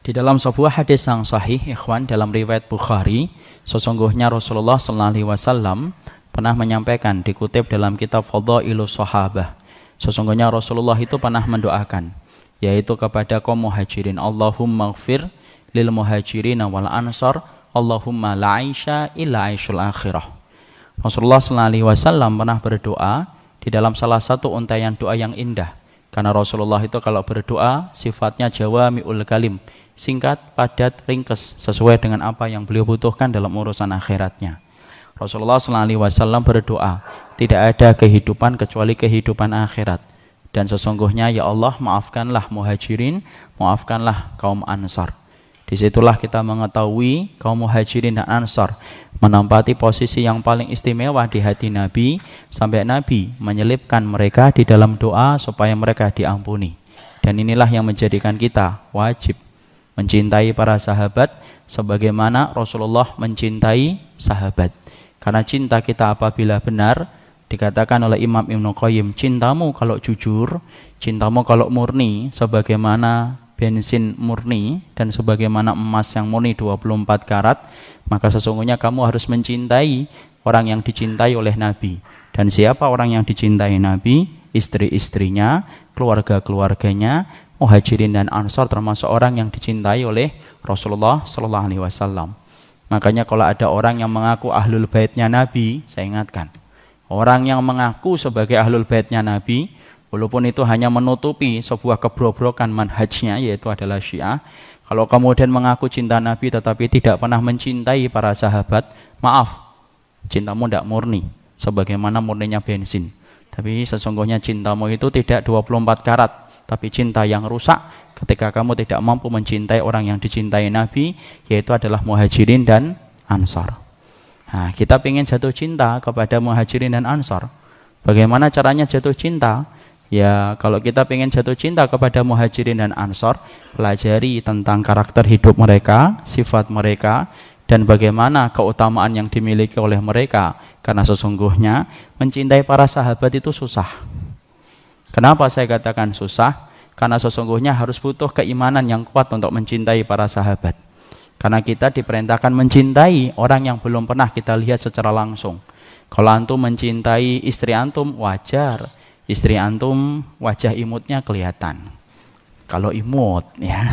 Di dalam sebuah hadis yang sahih, ikhwan, dalam riwayat Bukhari, sesungguhnya Rasulullah SAW pernah menyampaikan, dikutip dalam kitab Fadhailus Shahabah, sesungguhnya Rasulullah itu pernah mendoakan, yaitu kepada kaum muhajirin, Allahumma ighfir lil muhajirin wal ansar, Allahumma la aisha illa aishul akhirah. Rasulullah SAW pernah berdoa di dalam salah satu untaian doa yang indah, karena Rasulullah itu kalau berdoa sifatnya jawami'ul kalim, singkat, padat, ringkes, sesuai dengan apa yang beliau butuhkan dalam urusan akhiratnya. Rasulullah SAW berdoa, tidak ada kehidupan kecuali kehidupan akhirat. Dan sesungguhnya ya Allah, maafkanlah muhajirin, maafkanlah kaum ansar. Disitulah kita mengetahui kaum muhajirin dan ansar menempati posisi yang paling istimewa di hati Nabi, sampai Nabi menyelipkan mereka di dalam doa supaya mereka diampuni. Dan inilah yang menjadikan kita wajib mencintai para sahabat sebagaimana Rasulullah mencintai sahabat. Karena cinta kita apabila benar, dikatakan oleh Imam Ibnu Qayyim, cintamu kalau jujur, cintamu kalau murni, sebagaimana bensin murni dan sebagaimana emas yang murni 24 karat, maka sesungguhnya kamu harus mencintai orang yang dicintai oleh Nabi. Dan siapa orang yang dicintai Nabi? Istri-istrinya, keluarga-keluarganya, muhajirin dan ansar, termasuk orang yang dicintai oleh Rasulullah SAW. Makanya kalau ada orang yang mengaku ahlul baitnya Nabi, saya ingatkan, orang yang mengaku sebagai ahlul baitnya Nabi, walaupun itu hanya menutupi sebuah kebrobrokan manhajnya, yaitu adalah Syiah, kalau kemudian mengaku cinta Nabi tetapi tidak pernah mencintai para sahabat, maaf, cintamu tidak murni sebagaimana murninya bensin. Tapi sesungguhnya cintamu itu tidak 24 karat, tapi cinta yang rusak ketika kamu tidak mampu mencintai orang yang dicintai Nabi, yaitu adalah muhajirin dan ansar. Nah, kita ingin jatuh cinta kepada muhajirin dan ansar. Bagaimana caranya jatuh cinta? Ya, kalau kita ingin jatuh cinta kepada muhajirin dan ansar, pelajari tentang karakter hidup mereka, sifat mereka, dan bagaimana keutamaan yang dimiliki oleh mereka. Karena sesungguhnya mencintai para sahabat itu susah. Kenapa saya katakan susah? Karena sesungguhnya harus butuh keimanan yang kuat untuk mencintai para sahabat. Karena kita diperintahkan mencintai orang yang belum pernah kita lihat secara langsung. Kalau antum mencintai istri antum, wajar. Istri antum wajah imutnya kelihatan. Kalau imut, ya.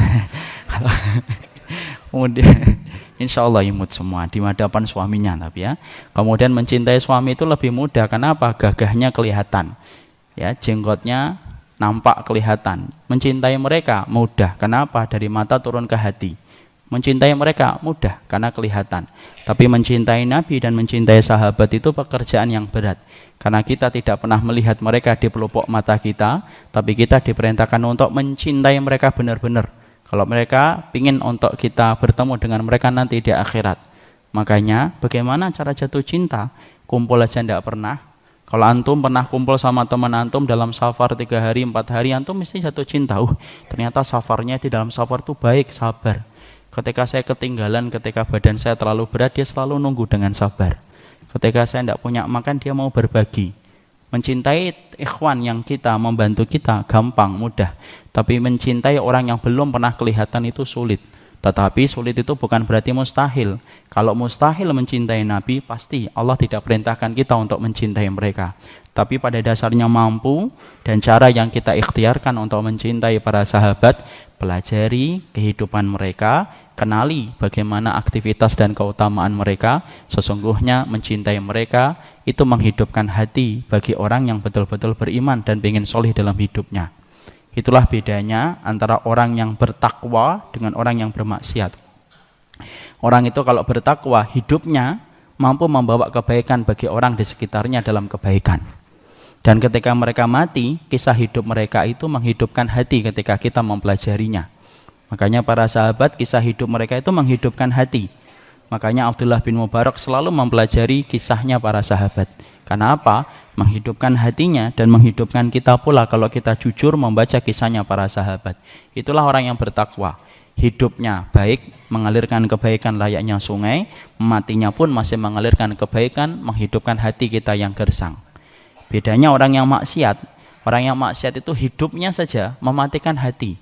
Kemudian, insya Allah imut semua di hadapan suaminya, tapi ya. Kemudian mencintai suami itu lebih mudah. Kenapa? Gagahnya kelihatan. Ya, jenggotnya nampak kelihatan. Mencintai mereka mudah. Kenapa? Dari mata turun ke hati. Mencintai mereka mudah karena kelihatan. Tapi mencintai Nabi dan mencintai sahabat itu pekerjaan yang berat. Karena kita tidak pernah melihat mereka di pelupuk mata kita, tapi kita diperintahkan untuk mencintai mereka benar-benar. Kalau mereka ingin untuk kita bertemu dengan mereka nanti di akhirat. Makanya bagaimana cara jatuh cinta? Kumpul aja tidak pernah. Kalau antum pernah kumpul sama teman antum dalam safar 3 hari, 4 hari, antum mesti jatuh cinta. Ternyata safarnya di dalam safar itu baik, sabar. Ketika saya ketinggalan, ketika badan saya terlalu berat, dia selalu nunggu dengan sabar. Ketika saya tidak punya makan, dia mau berbagi. Mencintai ikhwan yang kita, membantu kita, gampang, mudah. Tapi mencintai orang yang belum pernah kelihatan itu sulit. Tetapi sulit itu bukan berarti mustahil. Kalau mustahil mencintai Nabi, pasti Allah tidak perintahkan kita untuk mencintai mereka. Tapi pada dasarnya mampu, dan cara yang kita ikhtiarkan untuk mencintai para sahabat, pelajari kehidupan mereka, kenali bagaimana aktivitas dan keutamaan mereka. Sesungguhnya mencintai mereka itu menghidupkan hati bagi orang yang betul-betul beriman dan ingin solih dalam hidupnya. Itulah bedanya antara orang yang bertakwa dengan orang yang bermaksiat. Orang itu kalau bertakwa, hidupnya mampu membawa kebaikan bagi orang di sekitarnya dalam kebaikan. Dan ketika mereka mati, kisah hidup mereka itu menghidupkan hati ketika kita mempelajarinya. Makanya para sahabat, kisah hidup mereka itu menghidupkan hati. Makanya Abdullah bin Mubarak selalu mempelajari kisahnya para sahabat. Karena apa? Menghidupkan hatinya dan menghidupkan kita pula kalau kita jujur membaca kisahnya para sahabat. Itulah orang yang bertakwa. Hidupnya baik, mengalirkan kebaikan layaknya sungai, matinya pun masih mengalirkan kebaikan, menghidupkan hati kita yang gersang. Bedanya orang yang maksiat. Orang yang maksiat itu hidupnya saja mematikan hati.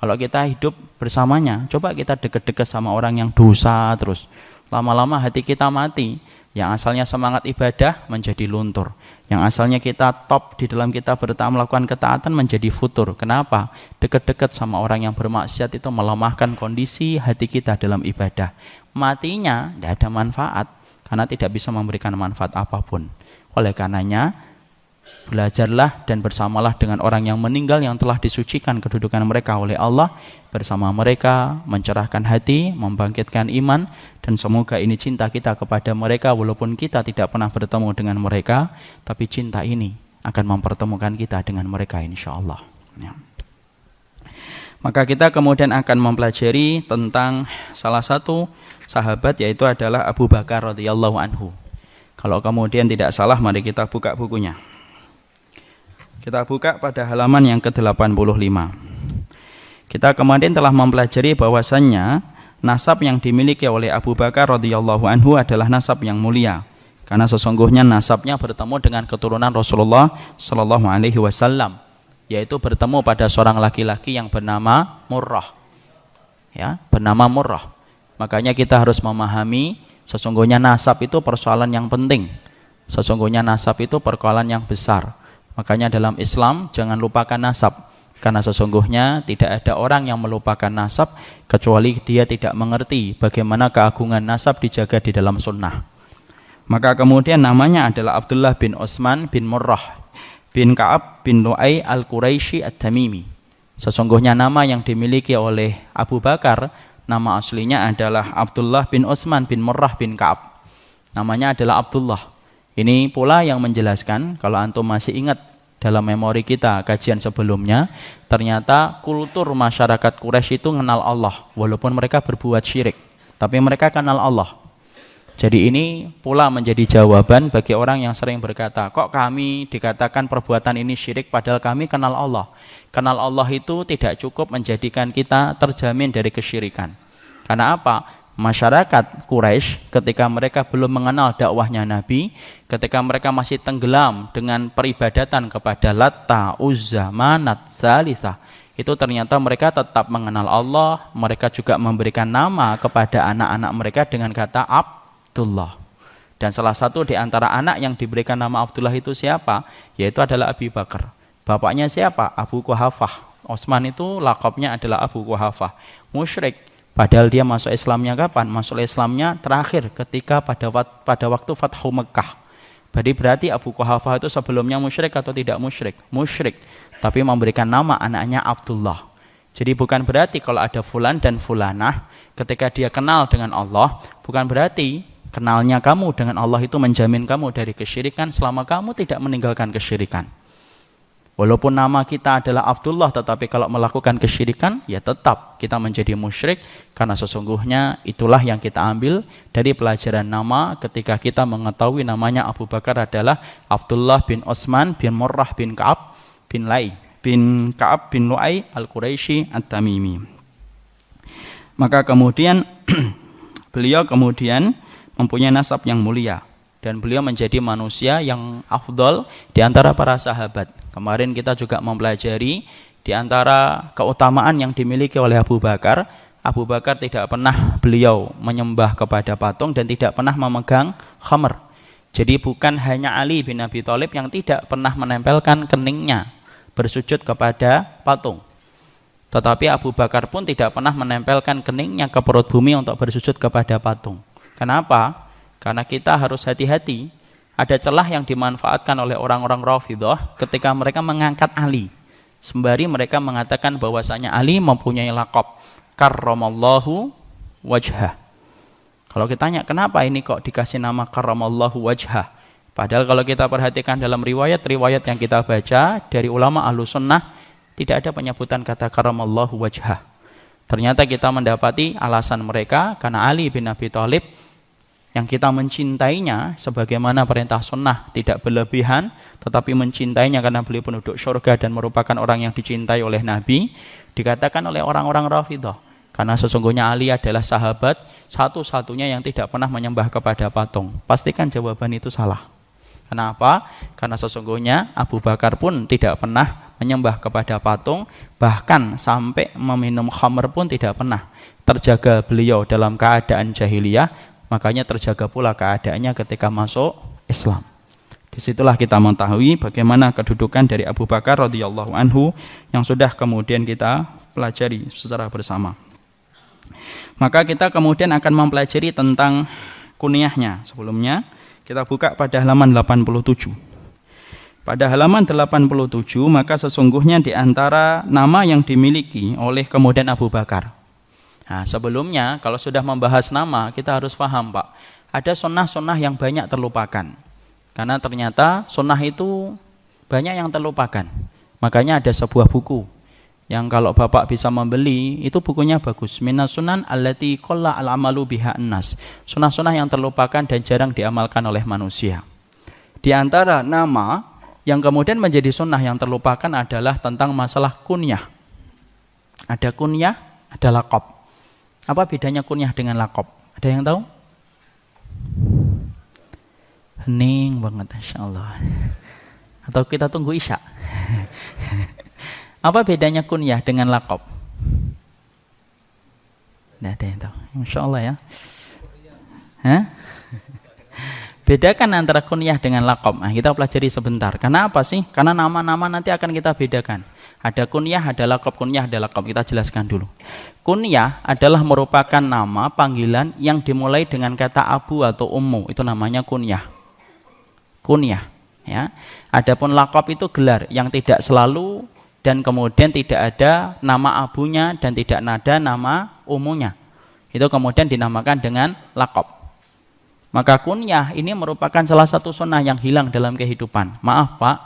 Kalau kita hidup bersamanya, coba kita deket-deket sama orang yang dosa terus. Lama-lama hati kita mati. Yang asalnya semangat ibadah menjadi luntur. Yang asalnya kita top di dalam kita melakukan ketaatan menjadi futur. Kenapa? Dekat-dekat sama orang yang bermaksiat itu melemahkan kondisi hati kita dalam ibadah. Matinya tidak ada manfaat karena tidak bisa memberikan manfaat apapun. Oleh karenanya, belajarlah dan bersamalah dengan orang yang meninggal yang telah disucikan kedudukan mereka oleh Allah. Bersama mereka mencerahkan hati, membangkitkan iman, dan semoga ini cinta kita kepada mereka walaupun kita tidak pernah bertemu dengan mereka, tapi cinta ini akan mempertemukan kita dengan mereka insyaallah. Ya. Maka kita kemudian akan mempelajari tentang salah satu sahabat, yaitu adalah Abu Bakar radhiyallahu anhu. Kalau kemudian tidak salah, mari kita buka bukunya. Kita buka pada halaman yang ke-85. Kita kemudian telah mempelajari bahwasannya nasab yang dimiliki oleh Abu Bakar radhiyallahu anhu adalah nasab yang mulia. Karena sesungguhnya nasabnya bertemu dengan keturunan Rasulullah sallallahu alaihi wasallam, yaitu bertemu pada seorang laki-laki yang bernama Murrah. Ya, bernama Murrah. Makanya kita harus memahami sesungguhnya nasab itu persoalan yang penting. Sesungguhnya nasab itu persoalan yang besar. Makanya dalam Islam jangan lupakan nasab. Karena sesungguhnya tidak ada orang yang melupakan nasab kecuali dia tidak mengerti bagaimana keagungan nasab dijaga di dalam sunnah. Maka kemudian namanya adalah Abdullah bin Utsman bin Murrah bin Ka'ab bin Lu'ay al-Quraisy at-Tamimi. Sesungguhnya nama yang dimiliki oleh Abu Bakar, nama aslinya adalah Abdullah bin Utsman bin Murrah bin Ka'ab. Namanya adalah Abdullah. Ini pula yang menjelaskan, kalau antum masih ingat dalam memori kita kajian sebelumnya, ternyata kultur masyarakat Quraisy itu mengenal Allah walaupun mereka berbuat syirik, tapi mereka kenal Allah. Jadi ini pula menjadi jawaban bagi orang yang sering berkata, kok kami dikatakan perbuatan ini syirik padahal kami kenal Allah. Kenal Allah itu tidak cukup menjadikan kita terjamin dari kesyirikan. Karena apa? Masyarakat Quraisy ketika mereka belum mengenal dakwahnya Nabi, ketika mereka masih tenggelam dengan peribadatan kepada Latta, Uzza, Manat, Zalisah, itu ternyata mereka tetap mengenal Allah. Mereka juga memberikan nama kepada anak-anak mereka dengan kata Abdullah. Dan salah satu di antara anak yang diberikan nama Abdullah itu siapa? Yaitu adalah Abu Bakar. Bapaknya siapa? Abu Quhafah. Utsman itu lakabnya adalah Abu Quhafah. Musyrik. Padahal dia masuk Islamnya kapan? Masuk Islamnya terakhir ketika pada waktu Fathu Mekah. Berarti Abu Quhafah itu sebelumnya musyrik atau tidak musyrik? Musyrik. Tapi memberikan nama anaknya Abdullah. Jadi bukan berarti kalau ada fulan dan fulanah ketika dia kenal dengan Allah, bukan berarti kenalnya kamu dengan Allah itu menjamin kamu dari kesyirikan selama kamu tidak meninggalkan kesyirikan. Walaupun nama kita adalah Abdullah, tetapi kalau melakukan kesyirikan, ya tetap kita menjadi musyrik. Karena sesungguhnya itulah yang kita ambil dari pelajaran nama ketika kita mengetahui namanya Abu Bakar adalah Abdullah bin Utsman bin Murrah bin Ka'ab bin Lu'ay al-Quraisy at-Tamimi. Maka kemudian beliau kemudian mempunyai nasab yang mulia. Dan beliau menjadi manusia yang afdal di antara para sahabat. Kemarin kita juga mempelajari di antara keutamaan yang dimiliki oleh Abu Bakar. Abu Bakar tidak pernah beliau menyembah kepada patung dan tidak pernah memegang khamr. Jadi bukan hanya Ali bin Abi Thalib yang tidak pernah menempelkan keningnya bersujud kepada patung. Tetapi Abu Bakar pun tidak pernah menempelkan keningnya ke perut bumi untuk bersujud kepada patung. Kenapa? Karena kita harus hati-hati. Ada celah yang dimanfaatkan oleh orang-orang Rafidhah ketika mereka mengangkat Ali. Sembari mereka mengatakan bahwasanya Ali mempunyai laqab karramallahu wajhah. Kalau kita tanya kenapa ini kok dikasih nama karramallahu wajhah? Padahal kalau kita perhatikan dalam riwayat-riwayat yang kita baca dari ulama ahlu sunnah, tidak ada penyebutan kata karramallahu wajhah. Ternyata kita mendapati alasan mereka karena Ali bin Abi Thalib yang kita mencintainya sebagaimana perintah sunnah, tidak berlebihan, tetapi mencintainya karena beliau penduduk syurga dan merupakan orang yang dicintai oleh Nabi, dikatakan oleh orang-orang Rafidhah. Karena sesungguhnya Ali adalah sahabat satu-satunya yang tidak pernah menyembah kepada patung. Pastikan jawaban itu salah. Kenapa? Karena sesungguhnya Abu Bakar pun tidak pernah menyembah kepada patung, bahkan sampai meminum khamr pun tidak pernah. Terjaga beliau dalam keadaan jahiliyah, makanya terjaga pula keadaannya ketika masuk Islam. Disitulah kita mengetahui bagaimana kedudukan dari Abu Bakar radhiyallahu anhu yang sudah kemudian kita pelajari secara bersama. Maka kita kemudian akan mempelajari tentang kunyahnya. Sebelumnya kita buka pada halaman 87. Pada halaman 87, maka sesungguhnya di antara nama yang dimiliki oleh kemudian Abu Bakar. Nah, sebelumnya kalau sudah membahas nama, kita harus paham, Pak. Ada sunnah-sunnah yang banyak terlupakan. Karena ternyata sunnah itu banyak yang terlupakan. Makanya ada sebuah buku yang kalau Bapak bisa membeli, itu bukunya bagus. Minas sunan allati qalla al-amalu biha an-nas. Sunnah-sunnah yang terlupakan dan jarang diamalkan oleh manusia. Di antara nama yang kemudian menjadi sunnah yang terlupakan adalah tentang masalah kunyah. Ada kunyah, ada laqab. Apa bedanya kunyah dengan laqab? Ada yang tahu? Hening banget, insyaallah. Atau kita tunggu isya? Apa bedanya kunyah dengan laqab? Tidak ada yang tahu. Insyaallah ya. Hah? Bedakan antara kunyah dengan laqab. Nah, kita pelajari sebentar. Karena apa sih? Karena nama-nama nanti akan kita bedakan. Ada kunyah, ada laqab, kunyah, ada laqab. Kita jelaskan dulu. Kunyah adalah merupakan nama panggilan yang dimulai dengan kata abu atau ummu. Itu namanya kunyah. Kunyah, ya. Adapun laqab itu gelar yang tidak selalu dan kemudian tidak ada nama abunya dan tidak ada nama umumnya. Itu kemudian dinamakan dengan laqab. Maka kunyah ini merupakan salah satu sunnah yang hilang dalam kehidupan. Maaf Pak,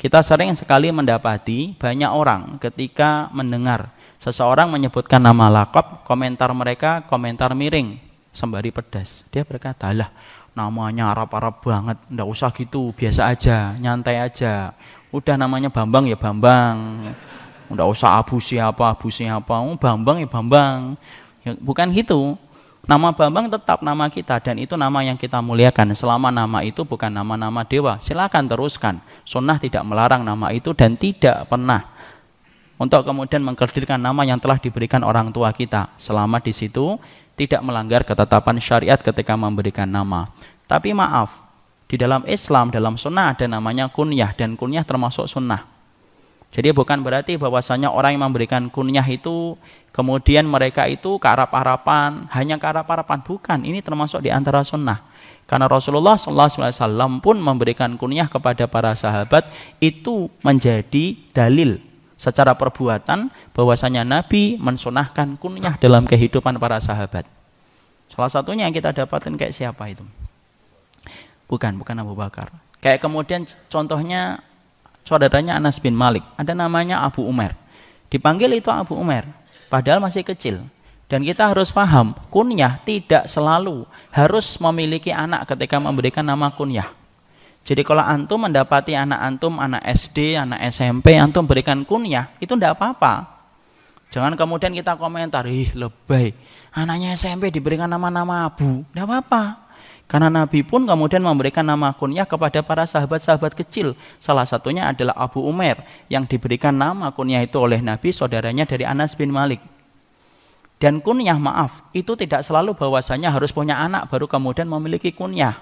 kita sering sekali mendapati banyak orang ketika mendengar seseorang menyebutkan nama laqab, komentar mereka komentar miring, sembari pedas. Dia berkata, lah namanya Arab-Arab banget, nggak usah gitu, biasa aja, nyantai aja. Udah namanya Bambang ya Bambang, nggak usah Abu siapa, Bambang ya Bambang. Ya, bukan gitu. Nama Bambang tetap nama kita dan itu nama yang kita muliakan. Selama nama itu bukan nama-nama dewa, silakan teruskan. Sunnah tidak melarang nama itu dan tidak pernah untuk kemudian mengkerdilkan nama yang telah diberikan orang tua kita. Selama di situ tidak melanggar ketetapan syariat ketika memberikan nama. Tapi maaf, di dalam Islam, dalam sunnah ada namanya kunyah dan kunyah termasuk sunnah. Jadi bukan berarti bahwasanya orang yang memberikan kunyah itu kemudian mereka itu kearap-arapan, hanya kearap-arapan. Bukan, ini termasuk di antara sunnah. Karena Rasulullah SAW pun memberikan kunyah kepada para sahabat, itu menjadi dalil secara perbuatan bahwasanya Nabi mensunahkan kunyah dalam kehidupan para sahabat. Salah satunya yang kita dapatkan kayak siapa itu? Bukan Abu Bakar. Kayak kemudian contohnya saudaranya Anas bin Malik, ada namanya Abu Umar. Dipanggil itu Abu Umar, padahal masih kecil. Dan kita harus paham, kunyah tidak selalu harus memiliki anak ketika memberikan nama kunyah. Jadi kalau antum mendapati anak antum, anak SD, anak SMP, antum berikan kunyah, itu tidak apa-apa. Jangan kemudian kita komentar, lebay, anaknya SMP diberikan nama-nama Abu, tidak apa-apa. Karena Nabi pun kemudian memberikan nama kunyah kepada para sahabat-sahabat kecil. Salah satunya adalah Abu Umar yang diberikan nama kunyah itu oleh Nabi, saudaranya dari Anas bin Malik. Dan kunyah, maaf, itu tidak selalu bahwasanya harus punya anak baru kemudian memiliki kunyah.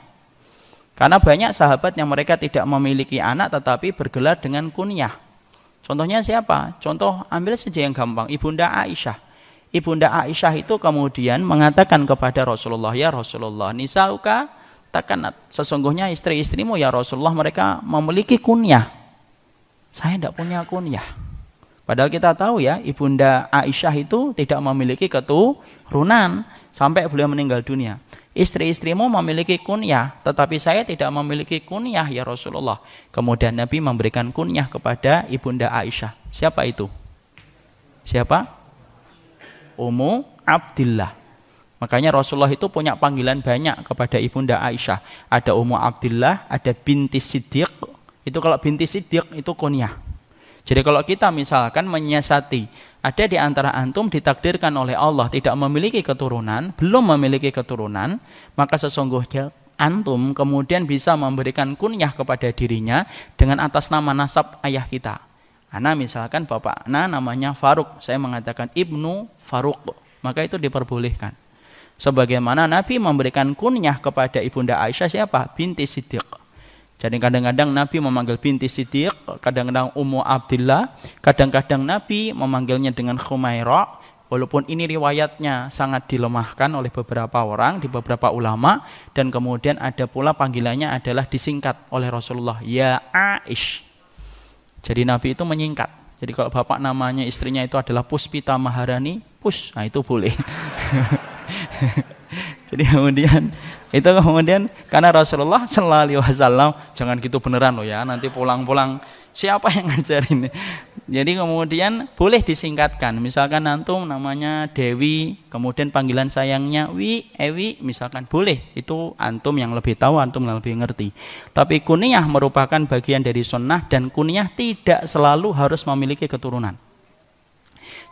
Karena banyak sahabat yang mereka tidak memiliki anak tetapi bergelar dengan kunyah. Contohnya siapa? Contoh ambil saja yang gampang, Ibunda Aisyah. Ibunda Aisyah itu kemudian mengatakan kepada Rasulullah, ya Rasulullah, nisauka takanat, sesungguhnya istri-istrimu ya Rasulullah mereka memiliki kunyah. Saya tidak punya kunyah. Padahal kita tahu ya, Ibunda Aisyah itu tidak memiliki keturunan sampai beliau meninggal dunia. Istri-istrimu memiliki kunyah, tetapi saya tidak memiliki kunyah ya Rasulullah. Kemudian Nabi memberikan kunyah kepada Ibunda Aisyah. Siapa itu? Siapa? Ummu Abdillah. Makanya Rasulullah itu punya panggilan banyak kepada Ibunda Aisyah. Ada Ummu Abdillah, ada binti Siddiq. Itu kalau binti Siddiq itu kunyah. Jadi kalau kita misalkan menyiasati, ada di antara antum ditakdirkan oleh Allah tidak memiliki keturunan, belum memiliki keturunan, maka sesungguhnya antum kemudian bisa memberikan kunyah kepada dirinya dengan atas nama nasab ayah kita. Ana misalkan bapak ana namanya Faruk, saya mengatakan Ibnu Faruk, maka itu diperbolehkan. Sebagaimana Nabi memberikan kunyah kepada Ibunda Aisyah siapa? Binti Siddiq. Jadi kadang-kadang Nabi memanggil binti Siddiq, kadang-kadang Ummu Abdillah, kadang-kadang Nabi memanggilnya dengan Khumairah, walaupun ini riwayatnya sangat dilemahkan oleh beberapa orang, di beberapa ulama, dan kemudian ada pula panggilannya adalah disingkat oleh Rasulullah, ya Aish. Jadi Nabi itu menyingkat. Jadi kalau bapak namanya istrinya itu adalah Puspita Maharani, Pus, nah itu boleh. Jadi kemudian karena Rasulullah Sallallahu Alaihi Wasallam, jangan gitu beneran loh ya, nanti pulang-pulang siapa yang ngajarin. Jadi kemudian boleh disingkatkan, misalkan antum namanya Dewi, kemudian panggilan sayangnya Ewi, misalkan boleh, itu antum yang lebih tahu, antum yang lebih ngerti. Tapi kunyah merupakan bagian dari sunnah, dan kunyah tidak selalu harus memiliki keturunan.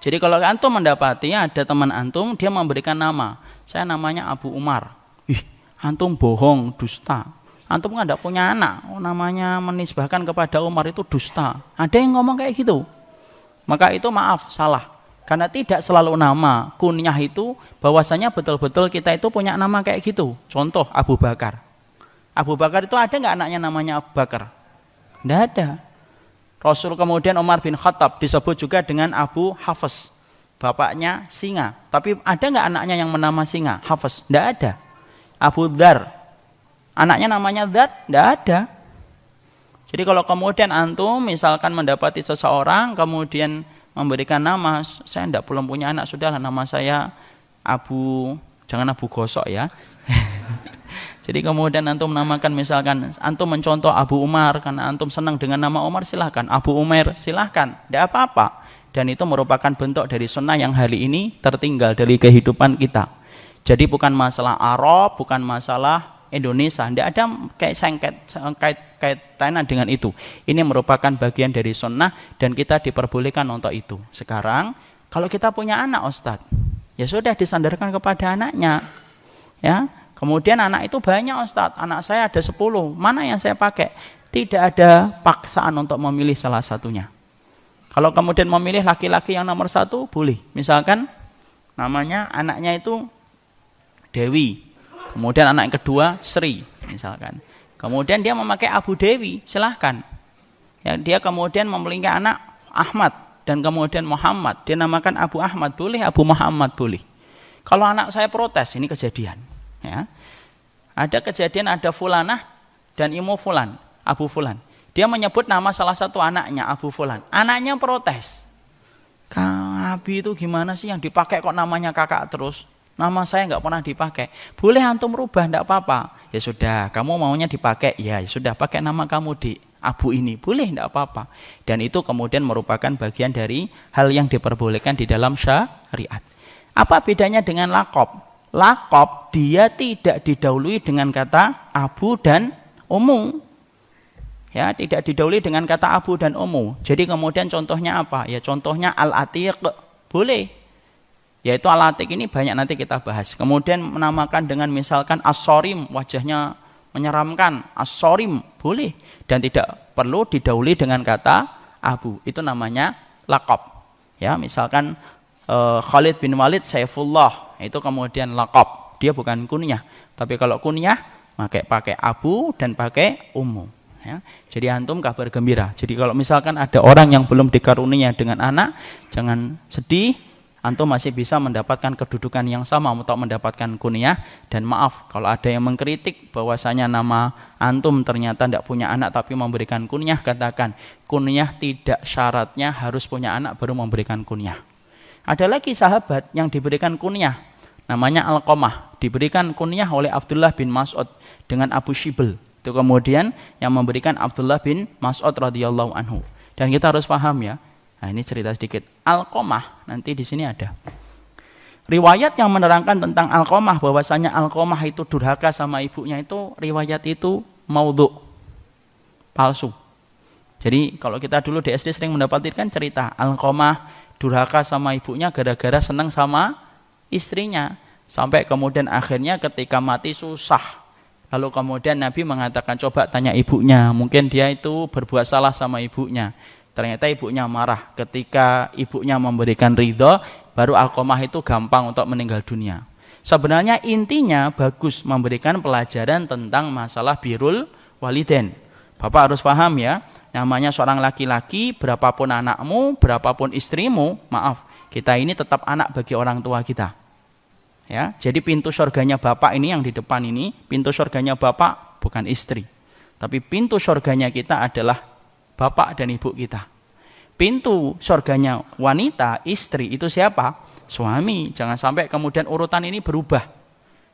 Jadi kalau antum mendapati ada teman antum, dia memberikan nama, saya namanya Abu Umar. Antum bohong, dusta. Antum kan tidak punya anak, namanya menisbahkan kepada Umar itu dusta. Ada yang ngomong kayak gitu. Maka itu maaf, salah. Karena tidak selalu nama. Kunyah itu bahwasanya betul-betul kita itu punya nama kayak gitu. Contoh Abu Bakar. Abu Bakar itu ada nggak anaknya namanya Abu Bakar? Tidak ada. Rasul kemudian Umar bin Khattab disebut juga dengan Abu Hafs. Bapaknya singa. Tapi ada nggak anaknya yang bernama singa? Hafs? Tidak ada. Abu Dzar. Anaknya namanya Dzar? Tidak ada. Jadi kalau kemudian antum misalkan mendapati seseorang kemudian memberikan nama, saya belum punya anak, sudahlah nama saya Abu, jangan Abu Gosok ya. Jadi kemudian antum menamakan, misalkan antum mencontoh Abu Umar karena antum senang dengan nama Umar, silahkan. Abu Umair silahkan, tidak apa-apa. Dan itu merupakan bentuk dari sunnah yang hari ini tertinggal dari kehidupan kita. Jadi bukan masalah Arab, bukan masalah Indonesia, tidak ada kaitannya dengan itu. Ini merupakan bagian dari sunnah dan kita diperbolehkan untuk itu. Sekarang kalau kita punya anak Ustadz, ya sudah disandarkan kepada anaknya. Ya, kemudian anak itu banyak Ustadz, anak saya ada 10, mana yang saya pakai? Tidak ada paksaan untuk memilih salah satunya. Kalau kemudian memilih laki-laki yang nomor 1, boleh. Misalkan namanya anaknya itu Dewi, kemudian anak yang kedua Sri misalkan, kemudian dia memakai Abu Dewi, silahkan ya. Dia kemudian memiliki anak Ahmad dan kemudian Muhammad, dia namakan Abu Ahmad, boleh. Abu Muhammad boleh. Kalau anak saya protes, ini kejadian ya, ada kejadian, ada Fulanah dan Imu Fulan, Abu Fulan, dia menyebut nama salah satu anaknya Abu Fulan, anaknya protes, Kang Abi itu gimana sih yang dipakai kok namanya kakak terus? Nama saya nggak pernah dipakai. Boleh antum rubah, enggak apa-apa. Ya sudah, kamu maunya dipakai, ya sudah pakai nama kamu di Abu ini. Boleh, enggak apa-apa. Dan itu kemudian merupakan bagian dari hal yang diperbolehkan di dalam syariat. Apa bedanya dengan lakob? Lakob dia tidak didahului dengan kata Abu dan Ummu. Ya, tidak didahului dengan kata Abu dan Ummu. Jadi kemudian contohnya apa? Ya contohnya Al-Atiq. Boleh. Yaitu Al-Atiq ini banyak nanti kita bahas. Kemudian menamakan dengan misalkan As-Sorim, wajahnya menyeramkan, As-Sorim, boleh. Dan tidak perlu didahului dengan kata Abu. Itu namanya laqab. Ya, misalkan Khalid bin Walid Saifullah, itu kemudian laqab. Dia bukan kunyah. Tapi kalau kunyah pakai Abu dan pakai Ummu. Ya. Jadi antum kabar gembira. Jadi kalau misalkan ada orang yang belum dikaruniai dengan anak, jangan sedih. Antum masih bisa mendapatkan kedudukan yang sama untuk mendapatkan kunyah. Dan maaf kalau ada yang mengkritik bahwasanya nama antum ternyata tidak punya anak tapi memberikan kunyah, katakan kunyah tidak syaratnya harus punya anak baru memberikan kunyah. Ada lagi sahabat yang diberikan kunyah, namanya Alqamah, diberikan kunyah oleh Abdullah bin Mas'ud dengan Abu Shibl. Itu kemudian yang memberikan Abdullah bin Mas'ud radhiyallahu anhu. Dan kita harus paham ya. Nah, ini cerita sedikit. Alqamah, nanti di sini ada riwayat yang menerangkan tentang Alqamah bahwasanya Alqamah itu durhaka sama ibunya, itu riwayat itu maudhu, palsu. Jadi kalau kita dulu di SD sering mendapatkan cerita Alqamah durhaka sama ibunya gara-gara senang sama istrinya, sampai kemudian akhirnya ketika mati susah. Lalu kemudian Nabi mengatakan, coba tanya ibunya, mungkin dia itu berbuat salah sama ibunya. ternyata ibunya marah. Ketika ibunya memberikan ridho, baru Alqamah itu gampang untuk meninggal dunia. Sebenarnya intinya bagus memberikan pelajaran tentang masalah birrul walidain. Bapak harus paham ya, namanya seorang laki-laki, berapapun anakmu, berapapun istrimu, maaf, kita ini tetap anak bagi orang tua kita. Ya, jadi pintu surganya bapak ini yang di depan ini, pintu surganya bapak bukan istri. Tapi pintu surganya kita adalah bapak dan ibu kita. Pintu surganya wanita, istri itu siapa? Suami. Jangan sampai kemudian urutan ini berubah.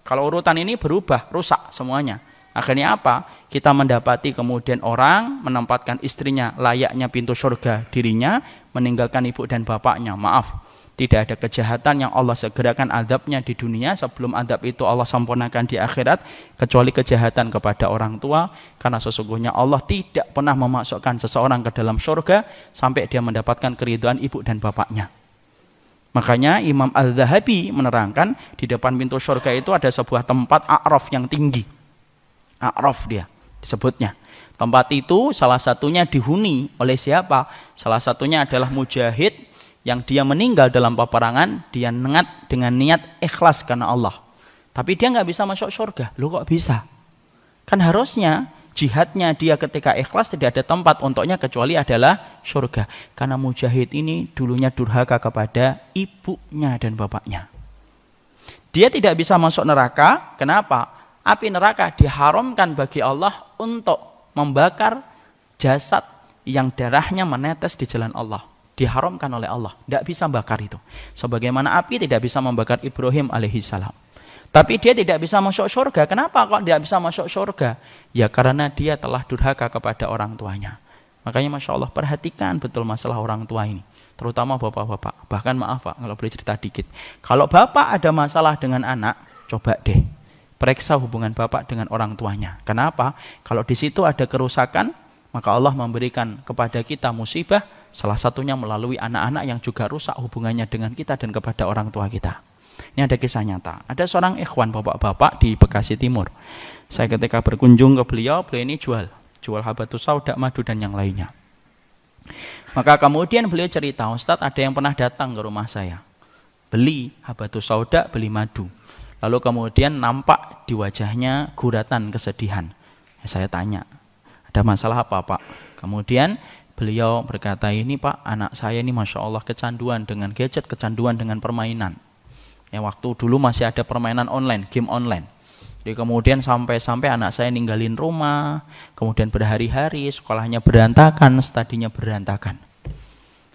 Kalau urutan ini berubah, rusak semuanya. Akhirnya apa? Kita mendapati kemudian orang menempatkan istrinya layaknya pintu surga dirinya, meninggalkan ibu dan bapaknya. Maaf, tidak ada kejahatan yang Allah segerakan adabnya di dunia sebelum adab itu Allah sempurnakan di akhirat, kecuali kejahatan kepada orang tua. Karena sesungguhnya Allah tidak pernah memasukkan seseorang ke dalam surga sampai dia mendapatkan keridhaan ibu dan bapaknya. Makanya Imam Al-Zahabi menerangkan di depan pintu surga itu ada sebuah tempat a'raf yang tinggi. A'raf dia disebutnya. Tempat itu salah satunya dihuni oleh siapa? Salah satunya adalah mujahid yang dia meninggal dalam peperangan, dia nengat dengan niat ikhlas karena Allah. Tapi dia nggak bisa masuk surga. Loh kok bisa? Kan harusnya jihadnya dia ketika ikhlas tidak ada tempat untuknya kecuali adalah surga. Karena mujahid ini dulunya durhaka kepada ibunya dan bapaknya. Dia tidak bisa masuk neraka. Kenapa? Api neraka diharamkan bagi Allah untuk membakar jasad yang darahnya menetes di jalan Allah. Diharamkan oleh Allah. Tidak bisa bakar itu. Sebagaimana api tidak bisa membakar Ibrahim alaihissalam. Tapi dia tidak bisa masuk surga. Kenapa kok tidak bisa masuk surga? Ya karena dia telah durhaka kepada orang tuanya. Makanya Masya Allah perhatikan betul masalah orang tua ini. Terutama bapak-bapak. Bahkan maaf Pak, kalau boleh cerita dikit. Kalau bapak ada masalah dengan anak, coba deh periksa hubungan bapak dengan orang tuanya. Kenapa? Kalau di situ ada kerusakan, maka Allah memberikan kepada kita musibah. Salah satunya melalui anak-anak yang juga rusak hubungannya dengan kita dan kepada orang tua kita. Ini ada kisah nyata. Ada seorang ikhwan bapak-bapak di Bekasi Timur. Saya ketika berkunjung ke beliau ini jual habatus sauda, madu dan yang lainnya. Maka kemudian beliau cerita, Ustadz ada yang pernah datang ke rumah saya. Beli habatus sauda, beli madu. Lalu kemudian nampak di wajahnya guratan kesedihan. Saya tanya, ada masalah apa Pak? Kemudian beliau berkata, ini Pak, anak saya ini Masya Allah kecanduan dengan gadget, kecanduan dengan permainan. Ya, waktu dulu masih ada permainan online, game online. Jadi kemudian sampai anak saya ninggalin rumah, kemudian berhari-hari, sekolahnya berantakan, studinya berantakan.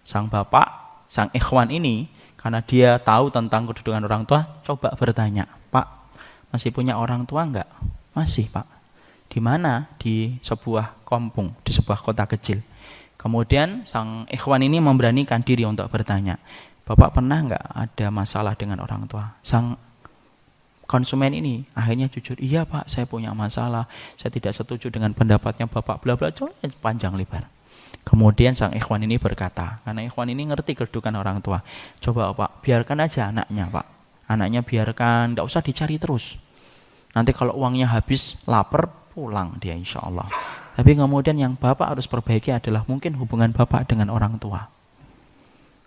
Sang bapak, sang ikhwan ini, karena dia tahu tentang kedudukan orang tua, coba bertanya, Pak, masih punya orang tua enggak? Masih Pak. Di mana? Di sebuah kampung, di sebuah kota kecil. Kemudian sang ikhwan ini memberanikan diri untuk bertanya, Bapak pernah enggak ada masalah dengan orang tua? Sang konsumen ini akhirnya jujur, iya Pak, saya punya masalah, saya tidak setuju dengan pendapatnya Bapak, bla bla, panjang lebar. Kemudian sang ikhwan ini berkata, karena ikhwan ini ngerti kedudukan orang tua, coba Pak, biarkan aja anaknya Pak, anaknya biarkan, enggak usah dicari terus. Nanti kalau uangnya habis, lapar, pulang dia insya Allah. Tapi kemudian yang Bapak harus perbaiki adalah mungkin hubungan Bapak dengan orang tua.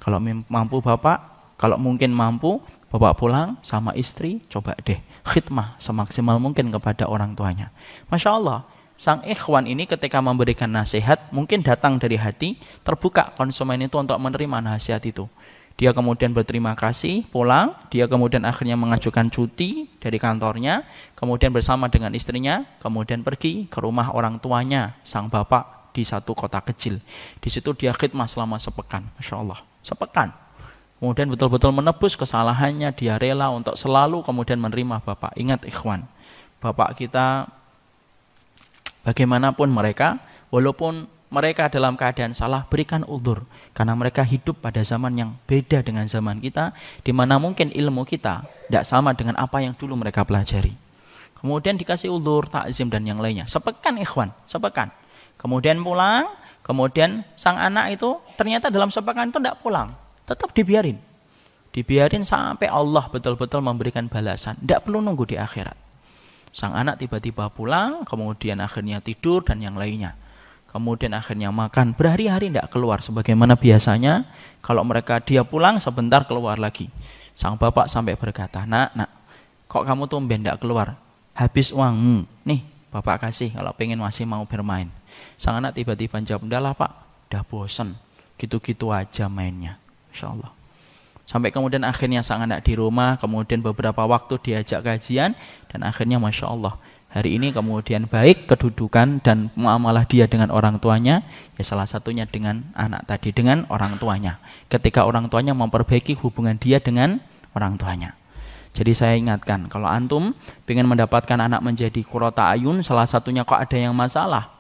Kalau mampu Bapak, kalau mungkin mampu, Bapak pulang sama istri, coba deh khidmah semaksimal mungkin kepada orang tuanya. Masya Allah, sang ikhwan ini ketika memberikan nasihat, mungkin datang dari hati, terbuka konsumen itu untuk menerima nasihat itu. Dia kemudian berterima kasih, pulang, dia kemudian akhirnya mengajukan cuti dari kantornya, kemudian bersama dengan istrinya, kemudian pergi ke rumah orang tuanya, sang bapak di satu kota kecil. Di situ dia khidmah selama sepekan, Masya Allah, sepekan. Kemudian betul-betul menebus kesalahannya, dia rela untuk selalu kemudian menerima bapak. Ingat ikhwan, bapak kita bagaimanapun mereka, walaupun mereka dalam keadaan salah, berikan udzur. Karena mereka hidup pada zaman yang beda dengan zaman kita, di mana mungkin ilmu kita tidak sama dengan apa yang dulu mereka pelajari. Kemudian dikasih udzur, takzim dan yang lainnya. Sepekan ikhwan, sepekan. Kemudian pulang, kemudian sang anak itu ternyata dalam sepekan itu tidak pulang. Tetap dibiarin. Dibiarin sampai Allah betul-betul memberikan balasan. Tidak perlu nunggu di akhirat. Sang anak tiba-tiba pulang, kemudian akhirnya tidur dan yang lainnya. kemudian akhirnya makan, berhari-hari tidak keluar. Sebagaimana biasanya, kalau dia pulang sebentar keluar lagi. Sang bapak sampai berkata, nak, kok kamu tumben tidak keluar? Habis uangmu, nih bapak kasih kalau pengen masih mau bermain. Sang anak tiba-tiba jawab, enggak lah pak, udah bosen, gitu-gitu aja mainnya. Insya Allah. Sampai kemudian akhirnya sang anak di rumah, kemudian beberapa waktu diajak kajian, dan akhirnya Masya Allah, hari ini kemudian baik kedudukan dan muamalah dia dengan orang tuanya, ya salah satunya dengan anak tadi, dengan orang tuanya. Ketika orang tuanya memperbaiki hubungan dia dengan orang tuanya. Jadi saya ingatkan, kalau antum ingin mendapatkan anak menjadi qurrata ayun, salah satunya kok ada yang masalah,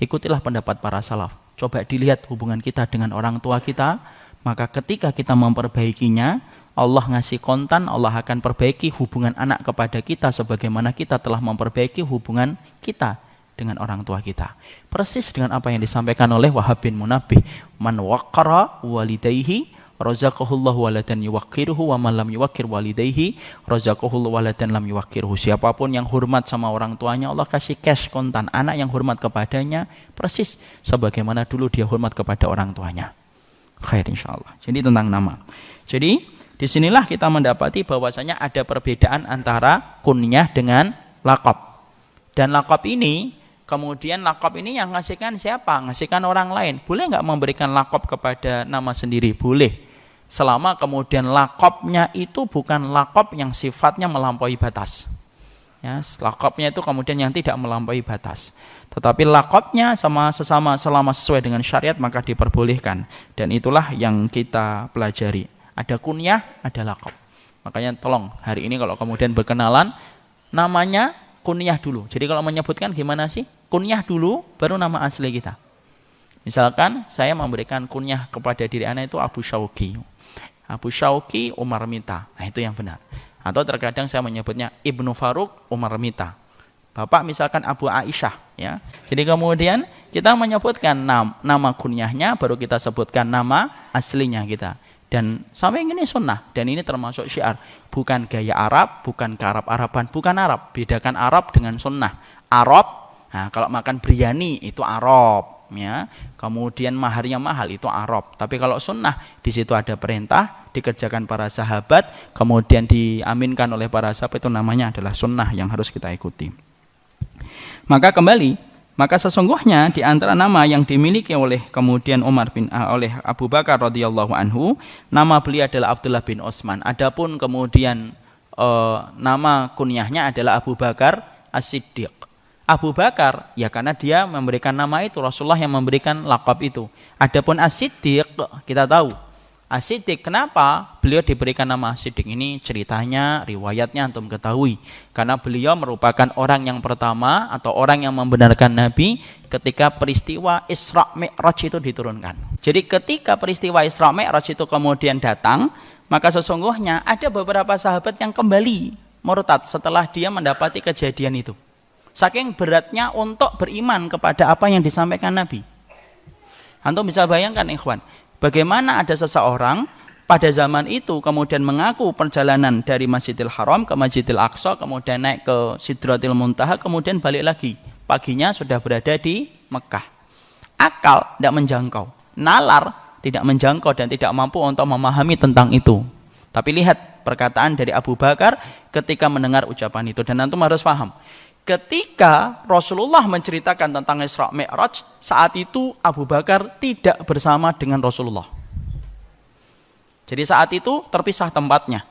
ikutilah pendapat para salaf. Coba dilihat hubungan kita dengan orang tua kita, maka ketika kita memperbaikinya, Allah ngasih kontan, Allah akan perbaiki hubungan anak kepada kita sebagaimana kita telah memperbaiki hubungan kita dengan orang tua kita. Persis dengan apa yang disampaikan oleh Wahab bin Munabbih, man waqqara walidayhi razaqahullahu waladan yuwaqqiruhu wa man lam yuwaqqir walidayhi razaqahullahu waladan lam yuwaqqirhu. Siapapun yang hormat sama orang tuanya, Allah kasih cash kontan anak yang hormat kepadanya persis sebagaimana dulu dia hormat kepada orang tuanya. Khair insyaallah. Jadi tentang nama. Jadi disinilah kita mendapati bahwasanya ada perbedaan antara kunyah dengan laqab. Dan laqab ini, kemudian laqab ini yang ngasihkan siapa? Ngasihkan orang lain. Boleh nggak memberikan laqab kepada nama sendiri? Boleh. Selama kemudian laqabnya itu bukan laqab yang sifatnya melampaui batas. Ya, laqabnya itu kemudian yang tidak melampaui batas. Tetapi laqabnya sesama selama sesuai dengan syariat maka diperbolehkan. Dan itulah yang kita pelajari. Ada kunyah, ada laqab. Makanya tolong hari ini kalau kemudian berkenalan, namanya kunyah dulu. Jadi kalau menyebutkan gimana sih? Kunyah dulu, baru nama asli kita. Misalkan saya memberikan kunyah kepada diri anak itu Abu Syauqi. Abu Syauqi Umar Mita. Nah itu yang benar. Atau terkadang saya menyebutnya Ibnu Faruk Umar Mita. Bapak misalkan Abu Aisyah, ya. Jadi kemudian kita menyebutkan nama kunyahnya, baru kita sebutkan nama aslinya kita. Dan sampai ini sunnah, dan ini termasuk syiar. Bukan gaya Arab, bukan ke Arab-Araban, bukan Arab. Bedakan Arab dengan sunnah. Arab, nah kalau makan biryani itu Arab, ya. Kemudian maharnya mahal itu Arab. Tapi kalau sunnah, di situ ada perintah, dikerjakan para sahabat, kemudian diaminkan oleh para sahabat, itu namanya adalah sunnah yang harus kita ikuti. Maka sesungguhnya di antara nama yang dimiliki oleh kemudian oleh Abu Bakar radhiyallahu anhu, nama beliau adalah Abdullah bin Utsman. Adapun kemudian nama kunyahnya adalah Abu Bakar As-Siddiq. Abu Bakar ya karena dia memberikan nama itu, Rasulullah yang memberikan lakab itu. Adapun As-Siddiq kita tahu. As-Siddiq, kenapa beliau diberikan nama As-Siddiq? Ini ceritanya, riwayatnya antum ketahui. Karena beliau merupakan orang yang pertama atau orang yang membenarkan Nabi ketika peristiwa Isra Mi'raj itu diturunkan. Jadi ketika peristiwa Isra Mi'raj itu kemudian datang, maka sesungguhnya ada beberapa sahabat yang kembali murtad setelah dia mendapati kejadian itu. Saking beratnya untuk beriman kepada apa yang disampaikan Nabi. Antum bisa bayangkan ikhwan, bagaimana ada seseorang pada zaman itu kemudian mengaku perjalanan dari Masjidil Haram ke Masjidil Aqsa, kemudian naik ke Sidratil Muntaha, kemudian balik lagi. Paginya sudah berada di Mekah. Akal tidak menjangkau, nalar tidak menjangkau dan tidak mampu untuk memahami tentang itu. Tapi lihat perkataan dari Abu Bakar ketika mendengar ucapan itu. Dan antum harus paham, ketika Rasulullah menceritakan tentang Isra Mi'raj, saat itu Abu Bakar tidak bersama dengan Rasulullah. Jadi saat itu terpisah tempatnya.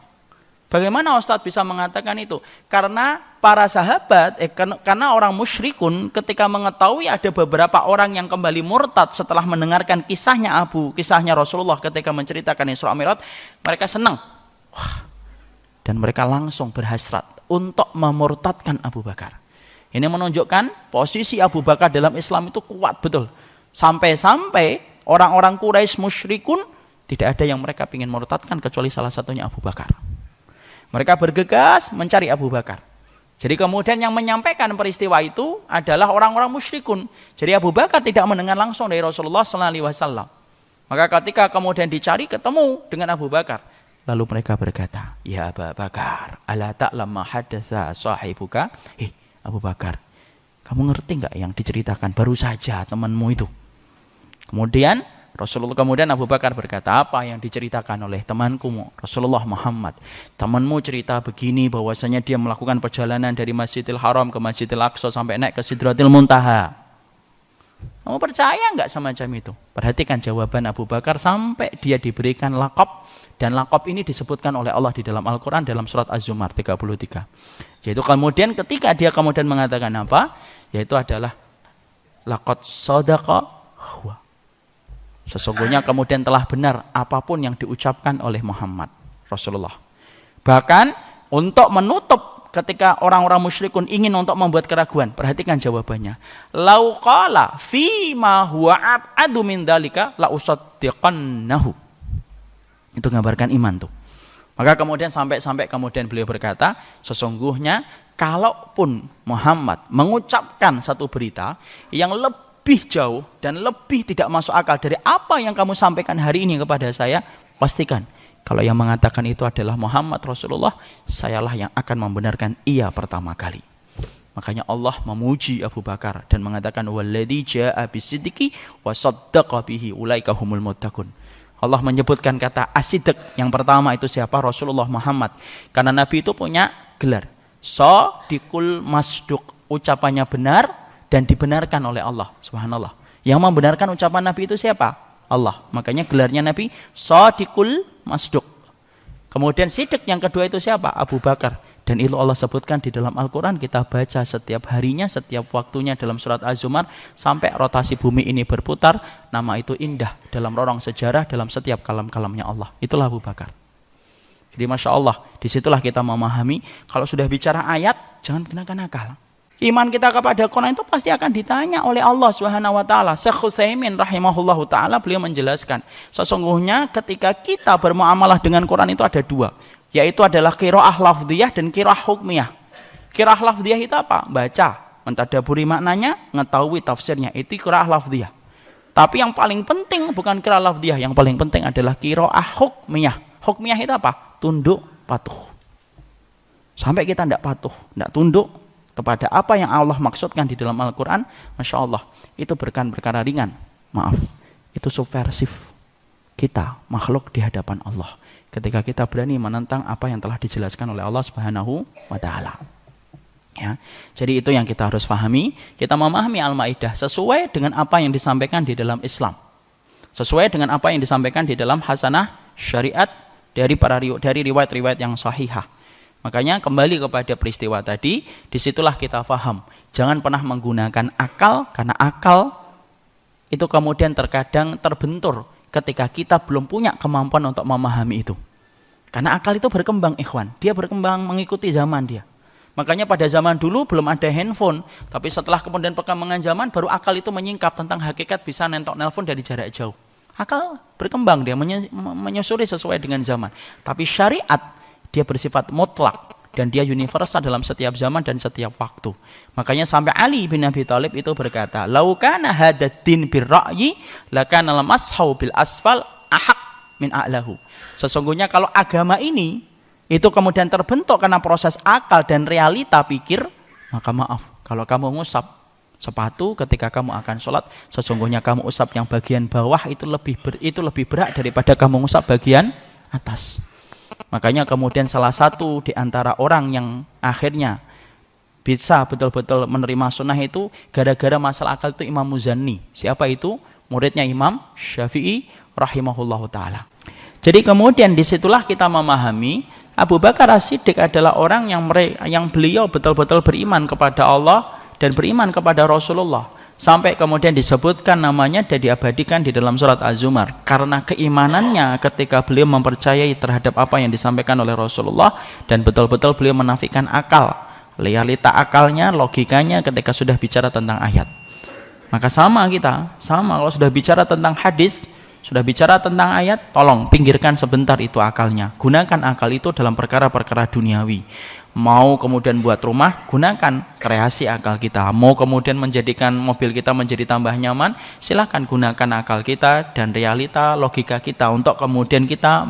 Bagaimana Ustadz bisa mengatakan itu? Karena para sahabat, karena orang musyrikun ketika mengetahui ada beberapa orang yang kembali murtad setelah mendengarkan kisahnya Rasulullah ketika menceritakan Isra Mi'raj, mereka senang. Wah, dan mereka langsung berhasrat untuk memurtadkan Abu Bakar. Ini menunjukkan posisi Abu Bakar dalam Islam itu kuat betul. Sampai-sampai orang-orang Quraisy musyrikun tidak ada yang mereka ingin murtadkan kecuali salah satunya Abu Bakar. Mereka bergegas mencari Abu Bakar. Jadi kemudian yang menyampaikan peristiwa itu adalah orang-orang musyrikun. Jadi Abu Bakar tidak mendengar langsung dari Rasulullah SAW. Maka ketika kemudian dicari ketemu dengan Abu Bakar. Lalu mereka berkata, ya Abu Bakar, ala ta'lam ma hadatsa sahibuka? Abu Bakar, Kamu ngerti nggak yang diceritakan baru saja temanmu itu? Kemudian Abu Bakar berkata, apa yang diceritakan oleh temanku Rasulullah Muhammad? Temanmu cerita begini, bahwasanya dia melakukan perjalanan dari Masjidil Haram ke Masjidil Aqsa sampai naik ke Sidratil Muntaha. Kamu percaya nggak semacam itu? Perhatikan jawaban Abu Bakar sampai dia diberikan laqab, dan laqab ini disebutkan oleh Allah di dalam Al-Quran dalam surat Az-Zumar 33. Yaitu kemudian ketika dia kemudian mengatakan apa? Yaitu adalah laqad shadaqa huwa. Sesungguhnya kemudian telah benar apapun yang diucapkan oleh Muhammad Rasulullah. Bahkan untuk menutup ketika orang-orang musyrikun ingin untuk membuat keraguan, perhatikan jawabannya. Lau qala fi ma huwa ab'adu min dzalika la usaddiqannahu. Itu gambarkan iman tuh. Maka kemudian sampai kemudian beliau berkata, sesungguhnya kalaupun Muhammad mengucapkan satu berita yang lebih jauh dan lebih tidak masuk akal dari apa yang kamu sampaikan hari ini kepada saya, pastikan kalau yang mengatakan itu adalah Muhammad Rasulullah, sayalah yang akan membenarkan ia pertama kali. Makanya Allah memuji Abu Bakar dan mengatakan walladzi jaa'a bisidqi wa saddaqa bihi ulaika humul muttaqun. Allah menyebutkan kata as-sidq, yang pertama itu siapa? Rasulullah Muhammad. Karena Nabi itu punya gelar shadiqul masduq, ucapannya benar dan dibenarkan oleh Allah. Subhanallah. Yang membenarkan ucapan Nabi itu siapa? Allah. Makanya gelarnya Nabi shadiqul masduq. Kemudian sidq yang kedua itu siapa? Abu Bakar. Dan itu Allah sebutkan di dalam Al-Quran, kita baca setiap harinya, setiap waktunya dalam surat Az-Zumar, sampai rotasi bumi ini berputar, nama itu indah dalam lorong sejarah, dalam setiap kalam-kalamnya Allah. Itulah Abu Bakar. Jadi Masya Allah, disitulah kita memahami, kalau sudah bicara ayat, jangan kenakan akal. Iman kita kepada Quran itu pasti akan ditanya oleh Allah Subhanahu wa taala. Syekh Utsaimin rahimahullahu taala beliau menjelaskan, sesungguhnya ketika kita bermuamalah dengan Quran itu ada dua, yaitu adalah qiraah lafdhiyah dan qiraah hukmiyah. Qiraah lafdhiyah itu apa? Baca, mentadaburi maknanya, mengetahui tafsirnya, itu qiraah lafdhiyah. Tapi yang paling penting bukan qiraah lafdhiyah, yang paling penting adalah qiraah hukmiyah. Hukmiyah itu apa? Tunduk, patuh. Sampai kita tidak patuh, tidak tunduk kepada apa yang Allah maksudkan di dalam Al-Quran, Masya Allah, itu perkara ringan. Maaf, itu subversif kita, makhluk di hadapan Allah. Ketika kita berani menentang apa yang telah dijelaskan oleh Allah Subhanahu wa taala. Ya. Jadi itu yang kita harus pahami, kita memahami Al-Maidah sesuai dengan apa yang disampaikan di dalam Islam. Sesuai dengan apa yang disampaikan di dalam hasanah syariat dari riwayat-riwayat yang sahihah. Makanya kembali kepada peristiwa tadi, disitulah kita paham. Jangan pernah menggunakan akal, karena akal itu kemudian terkadang terbentur ketika kita belum punya kemampuan untuk memahami itu. Karena akal itu berkembang, ikhwan. Dia berkembang mengikuti zaman dia. Makanya pada zaman dulu belum ada handphone, tapi setelah kemudian perkembangan zaman, baru akal itu menyingkap tentang hakikat bisa nentok nelpon dari jarak jauh. Akal berkembang, dia menyusuri sesuai dengan zaman. Tapi syariat, dia bersifat mutlak dan dia universal dalam setiap zaman dan setiap waktu. Makanya sampai Ali bin Abi Thalib itu berkata, "Lau kana hadaddin birra'yi lakana al-mashu bil asfal ahaq min a'lahu." Sesungguhnya kalau agama ini itu kemudian terbentuk karena proses akal dan realita pikir, maka maaf, kalau kamu ngusap sepatu ketika kamu akan sholat, sesungguhnya kamu usap yang bagian bawah itu lebih berat daripada kamu ngusap bagian atas. Makanya kemudian salah satu di antara orang yang akhirnya bisa betul-betul menerima sunnah itu gara-gara masalah akal itu Imam Muzanni. Siapa itu? Muridnya Imam Syafi'i rahimahullahu ta'ala. Jadi kemudian disitulah kita memahami Abu Bakar As-Siddiq adalah orang yang beliau betul-betul beriman kepada Allah dan beriman kepada Rasulullah. Sampai kemudian disebutkan namanya dan diabadikan di dalam surat Az-Zumar. Karena keimanannya ketika beliau mempercayai terhadap apa yang disampaikan oleh Rasulullah. Dan betul-betul beliau menafikan akal. Realita akalnya, logikanya ketika sudah bicara tentang ayat. Maka sama kita, sama kalau sudah bicara tentang hadis, sudah bicara tentang ayat, tolong pinggirkan sebentar itu akalnya. Gunakan akal itu dalam perkara-perkara duniawi. Mau kemudian buat rumah, gunakan kreasi akal kita. Mau kemudian menjadikan mobil kita menjadi tambah nyaman, silahkan gunakan akal kita dan realita logika kita untuk kemudian kita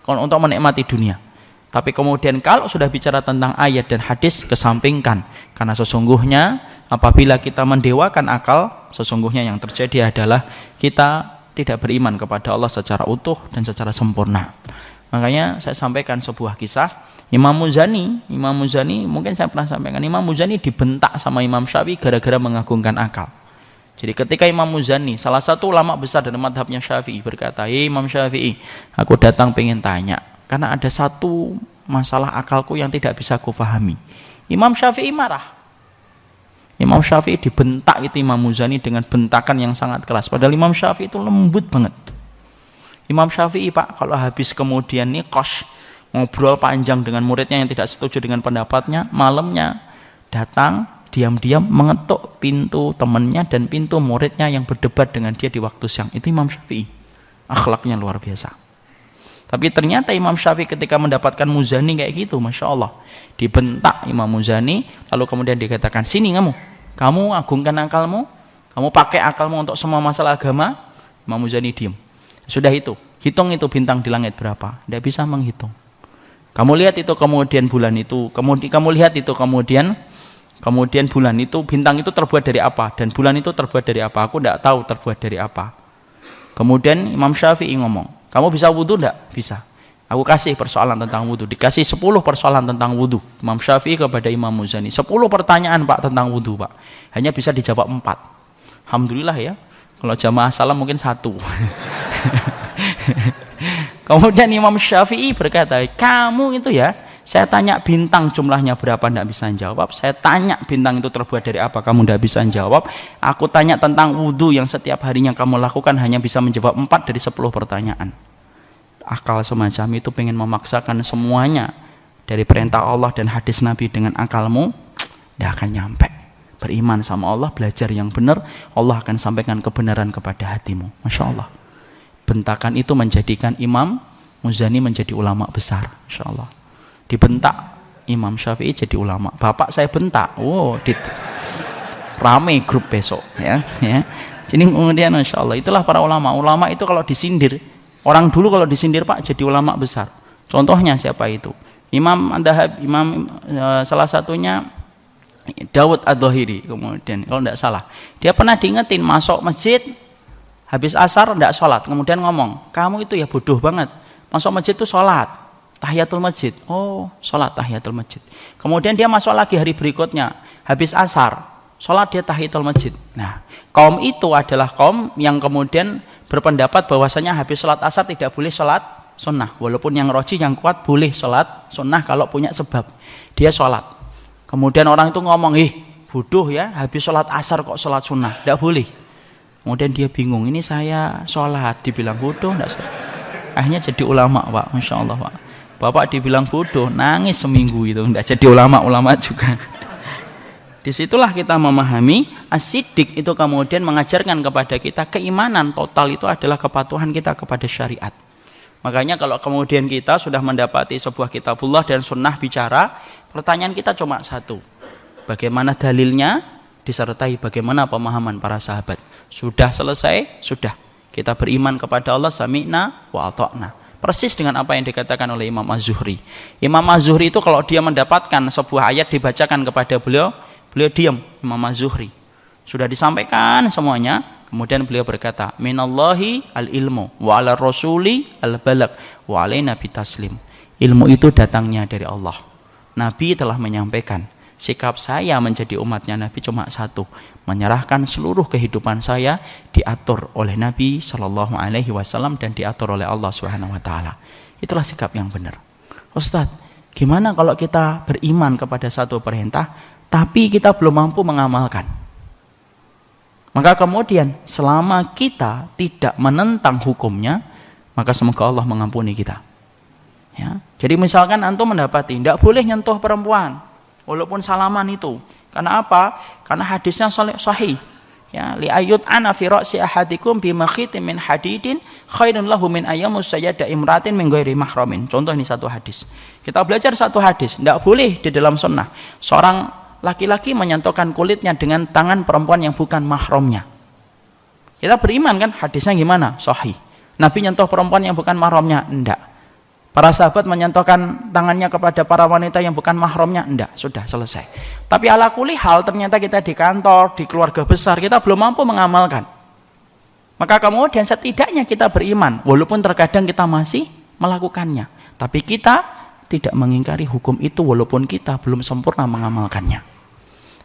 untuk menikmati dunia. Tapi kemudian kalau sudah bicara tentang ayat dan hadis, kesampingkan. Karena sesungguhnya Apabila kita mendewakan akal, sesungguhnya yang terjadi adalah kita tidak beriman kepada Allah secara utuh dan secara sempurna. Makanya saya sampaikan sebuah kisah. Imam Muzani mungkin saya pernah sampaikan, Imam Muzani dibentak sama Imam Syafi'i gara-gara mengagungkan akal. Jadi ketika Imam Muzani, salah satu ulama besar dari madhabnya Syafi'i, berkata, Imam Syafi'i, aku datang pengen tanya, karena ada satu masalah akalku yang tidak bisa aku pahami. Imam Syafi'i marah. Imam Syafi'i dibentak itu Imam Muzani dengan bentakan yang sangat keras. Padahal Imam Syafi'i itu lembut banget. Imam Syafi'i, Pak, kalau habis kemudian niqash, ngobrol panjang dengan muridnya yang tidak setuju dengan pendapatnya, malamnya datang diam-diam mengetuk pintu temannya dan pintu muridnya yang berdebat dengan dia di waktu siang. Itu Imam Syafi'i. Akhlaknya luar biasa. Tapi ternyata Imam Syafi'i ketika mendapatkan Muzani kayak gitu, Masya Allah, dibentak Imam Muzani, lalu kemudian dikatakan, sini kamu agungkan akalmu, kamu pakai akalmu untuk semua masalah agama. Imam Muzani diam. Sudah itu, hitung itu bintang di langit berapa, tidak bisa menghitung. Kamu lihat itu kemudian bulan itu, kamu lihat itu kemudian bulan itu, bintang itu terbuat dari apa, dan bulan itu terbuat dari apa, aku tidak tahu terbuat dari apa. Kemudian Imam Syafi'i ngomong, kamu bisa wudu tidak? Bisa. Aku kasih persoalan tentang wudu, dikasih 10 persoalan tentang wudu. Imam Syafi'i kepada Imam Muzani, 10 pertanyaan Pak tentang wudu Pak, hanya bisa dijawab 4. Alhamdulillah ya, kalau jamaah salam mungkin 1. Kemudian Imam Syafi'i berkata, kamu itu ya, saya tanya bintang jumlahnya berapa, tidak bisa jawab. Saya tanya bintang itu terbuat dari apa, kamu tidak bisa jawab. Aku tanya tentang wudhu yang setiap harinya kamu lakukan, hanya bisa menjawab 4 dari 10 pertanyaan. Akal semacam itu pengen memaksakan semuanya dari perintah Allah dan hadis Nabi dengan akalmu, tidak akan nyampe. Beriman sama Allah, belajar yang benar, Allah akan sampaikan kebenaran kepada hatimu. Masya Allah. Bentakan itu menjadikan Imam Muzani menjadi ulama besar, Masya Allah. Dibentak Imam Syafi'i jadi ulama. Bapak saya bentak, rame grup besok, ya. Jadi kemudian Masya Allah, itulah para ulama. Ulama itu kalau disindir, orang dulu kalau disindir Pak jadi ulama besar. Contohnya siapa itu? Imam Ad-Dhahab, salah satunya Dawud Ad-Dhahiri, kemudian kalau tidak salah, dia pernah diingetin masuk masjid habis asar tidak sholat, kemudian ngomong, kamu itu ya bodoh banget, masuk masjid itu sholat tahiyatul masjid. Oh, sholat tahiyatul masjid. Kemudian dia masuk lagi hari berikutnya, habis asar sholat dia tahiyatul masjid. Nah, kaum itu adalah kaum yang kemudian berpendapat bahwasanya habis sholat asar tidak boleh sholat sunnah, walaupun yang roji yang kuat boleh sholat sunnah kalau punya sebab. Dia sholat, kemudian orang itu ngomong, bodoh ya, habis sholat asar kok sholat sunnah, tidak boleh. Kemudian dia bingung, ini saya sholat, dibilang bodoh, enggak sholat. Akhirnya jadi ulama Pak, Masya Allah Pak. Bapak dibilang bodoh, nangis seminggu itu, enggak jadi ulama juga. Disitulah kita memahami, as-siddiq itu kemudian mengajarkan kepada kita keimanan total itu adalah kepatuhan kita kepada syariat. Makanya kalau kemudian kita sudah mendapati sebuah kitabullah dan sunnah bicara, pertanyaan kita cuma satu, bagaimana dalilnya, disertai bagaimana pemahaman para sahabat. Sudah selesai, sudah. Kita beriman kepada Allah, sami'na wa ata'na. Persis dengan apa yang dikatakan oleh Imam Az-Zuhri. Imam Az-Zuhri itu kalau dia mendapatkan sebuah ayat dibacakan kepada beliau diam, Imam Az-Zuhri. Sudah disampaikan semuanya, kemudian beliau berkata, minallahi al-ilmu, wa ala rasuli al-balag, wa alaina bitaslim. Ilmu itu datangnya dari Allah. Nabi telah menyampaikan. Sikap saya menjadi umatnya Nabi cuma satu, menyerahkan seluruh kehidupan saya diatur oleh Nabi Shallallahu Alaihi Wasallam dan diatur oleh Allah Subhanahu Wa Taala. Itulah sikap yang benar. Ustaz, gimana kalau kita beriman kepada satu perintah, tapi kita belum mampu mengamalkan? Maka kemudian selama kita tidak menentang hukumnya, maka semoga Allah mengampuni kita. Ya. Jadi misalkan antum mendapati tidak boleh nyentuh perempuan, walaupun salaman itu. Karena apa? Karena hadisnya sahih. Ya, li ayut ana fi ra'si ahadikum bi makhitin min hadidin khairun lahu min ayyamus sayyada imratin min ghairi mahramin. Contoh ini satu hadis. Kita belajar satu hadis, tidak boleh di dalam sunnah seorang laki-laki menyentuhkan kulitnya dengan tangan perempuan yang bukan mahramnya. Kita beriman kan hadisnya gimana? Sahih. Nabi nyentuh perempuan yang bukan mahramnya? Enggak. Para sahabat menyentuhkan tangannya kepada para wanita yang bukan mahramnya, enggak, sudah selesai. Tapi ala kulli hal ternyata kita di kantor, di keluarga besar, kita belum mampu mengamalkan. Maka kemudian setidaknya kita beriman, walaupun terkadang kita masih melakukannya. Tapi kita tidak mengingkari hukum itu walaupun kita belum sempurna mengamalkannya.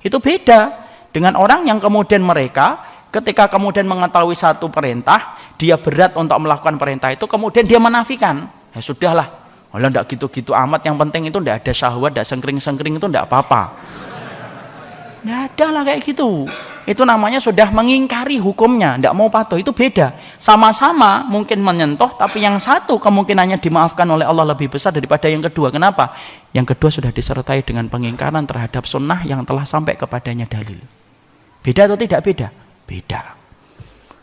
Itu beda dengan orang yang kemudian mereka ketika kemudian mengetahui satu perintah, dia berat untuk melakukan perintah itu, kemudian dia menafikan. Ya sudahlah, Allah enggak gitu-gitu amat, yang penting itu enggak ada syahwat, enggak sengkring-sengkring, itu enggak apa-apa. Enggak ada lah kayak gitu. Itu namanya sudah mengingkari hukumnya, enggak mau patuh. Itu beda. Sama-sama mungkin menyentuh, tapi yang satu kemungkinannya dimaafkan oleh Allah lebih besar daripada yang kedua. Kenapa? Yang kedua sudah disertai dengan pengingkaran terhadap sunnah yang telah sampai kepadanya dalil. Beda atau tidak beda? Beda.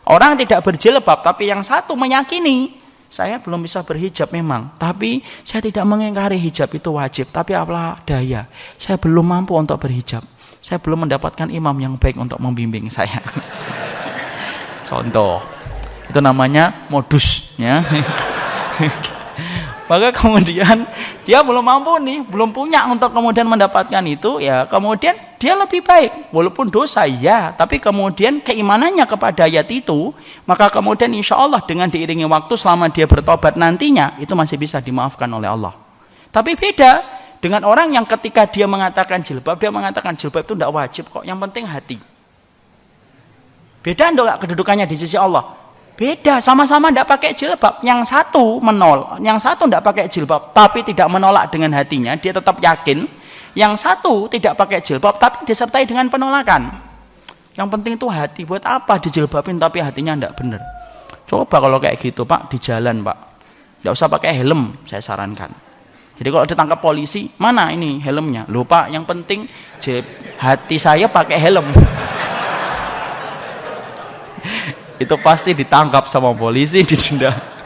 Orang tidak berjilbab, tapi yang satu meyakini, saya belum bisa berhijab memang, tapi saya tidak mengingkari hijab itu wajib, tapi apalah daya, saya belum mampu untuk berhijab, saya belum mendapatkan imam yang baik untuk membimbing saya. Contoh, itu namanya modus, ya. Maka kemudian dia belum mampu nih, belum punya untuk kemudian mendapatkan itu, ya kemudian dia lebih baik, walaupun dosa ya, tapi kemudian keimanannya kepada ayat itu, maka kemudian insya Allah dengan diiringi waktu selama dia bertobat nantinya, itu masih bisa dimaafkan oleh Allah. Tapi beda dengan orang yang ketika dia mengatakan jilbab, dia mengatakan jilbab itu tidak wajib kok, yang penting hati. Beda enggak kedudukannya di sisi Allah? Beda, sama-sama tidak pakai jilbab. Yang satu menolak, yang satu tidak pakai jilbab, tapi tidak menolak dengan hatinya, dia tetap yakin. Yang satu tidak pakai jilbab, tapi disertai dengan penolakan. Yang penting itu hati. Buat apa dijilbabin tapi hatinya tidak benar? Coba kalau kayak gitu Pak, di jalan Pak, tidak usah pakai helm, saya sarankan. Jadi kalau ditangkap polisi, mana ini helmnya? Loh Pak, yang penting hati saya pakai helm. Itu pasti ditangkap sama polisi, didenda.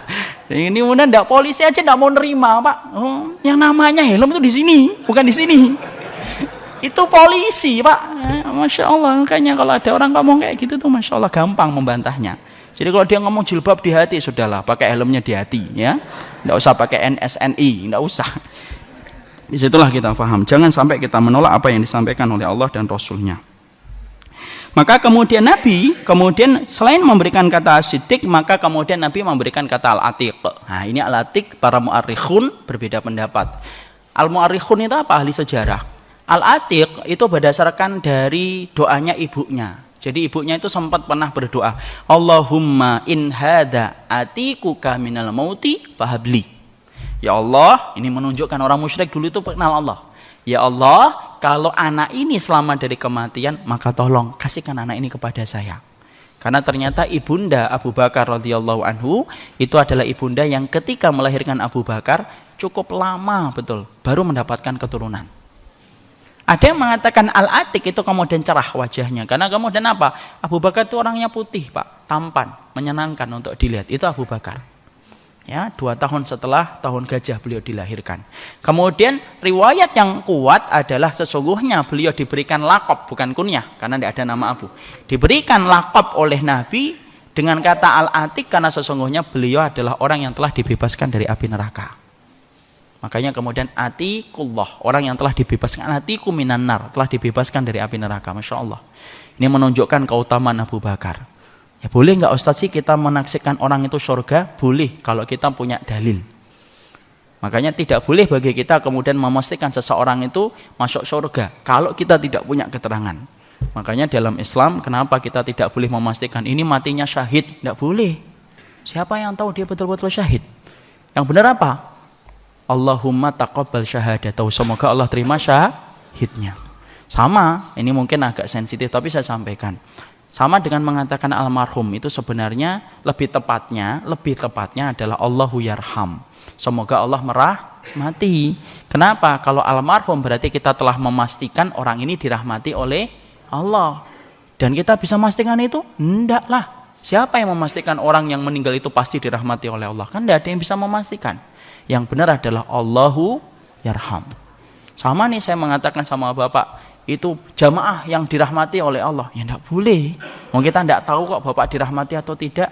Ini kemudian enggak, polisi aja enggak mau nerima Pak. Oh, yang namanya helm itu di sini, bukan di sini. Itu polisi Pak. Masya Allah, makanya kalau ada orang ngomong kayak gitu tuh Masya Allah gampang membantahnya. Jadi kalau dia ngomong jilbab di hati, sudahlah pakai helmnya di hati, ya. Enggak usah pakai NSNI, enggak usah. Disitulah kita paham. Jangan sampai kita menolak apa yang disampaikan oleh Allah dan Rasulnya. Maka kemudian Nabi, selain memberikan kata as-siddiq, maka kemudian Nabi memberikan kata al-atiq. Nah ini al-atiq, para mu'arrikhun berbeda pendapat. Al-mu'arrikhun itu apa? Ahli sejarah. Al-atiq itu berdasarkan dari doanya ibunya. Jadi ibunya itu sempat pernah berdoa, Allahumma in hada atiquka minal mauti fahabli. Ya Allah, ini menunjukkan orang musyrik dulu itu kenal Allah. Ya Allah, kalau anak ini selamat dari kematian, maka tolong kasihkan anak ini kepada saya. Karena ternyata ibunda Abu Bakar radhiyallahu anhu itu adalah ibunda yang ketika melahirkan Abu Bakar cukup lama betul baru mendapatkan keturunan. Ada yang mengatakan al-atiq itu kemudian cerah wajahnya. Karena kemudian apa? Abu Bakar itu orangnya putih Pak, tampan, menyenangkan untuk dilihat. Itu Abu Bakar. Ya, 2 tahun setelah tahun gajah beliau dilahirkan. Kemudian riwayat yang kuat adalah sesungguhnya beliau diberikan laqab, bukan kunyah, karena tidak ada nama Abu. Diberikan laqab oleh Nabi dengan kata al-atiq karena sesungguhnya beliau adalah orang yang telah dibebaskan dari api neraka. Makanya kemudian atiqullah, orang yang telah dibebaskan, atiqu minan nar, telah dibebaskan dari api neraka. Masya Allah. Ini menunjukkan keutamaan Abu Bakar. Ya boleh nggak Ustaz sih kita menaksikan orang itu surga? Boleh kalau kita punya dalil. Makanya tidak boleh bagi kita kemudian memastikan seseorang itu masuk surga kalau kita tidak punya keterangan. Makanya dalam Islam kenapa kita tidak boleh memastikan ini matinya syahid? Tidak boleh. Siapa yang tahu dia betul-betul syahid? Yang benar apa? Allahumma taqabbal syahadatahu. Semoga Allah terima syahidnya. Sama, ini mungkin agak sensitif tapi saya sampaikan. Sama dengan mengatakan almarhum itu sebenarnya lebih tepatnya adalah Allahu yarham. Semoga Allah merahmati. Kenapa? Kalau almarhum berarti kita telah memastikan orang ini dirahmati oleh Allah. Dan kita bisa memastikan itu? Enggak lah. Siapa yang memastikan orang yang meninggal itu pasti dirahmati oleh Allah? Kan enggak ada yang bisa memastikan. Yang benar adalah Allahu yarham. Sama nih saya mengatakan sama Bapak, itu jamaah yang dirahmati oleh Allah. Ya enggak boleh. Mau kita enggak tahu kok Bapak dirahmati atau tidak.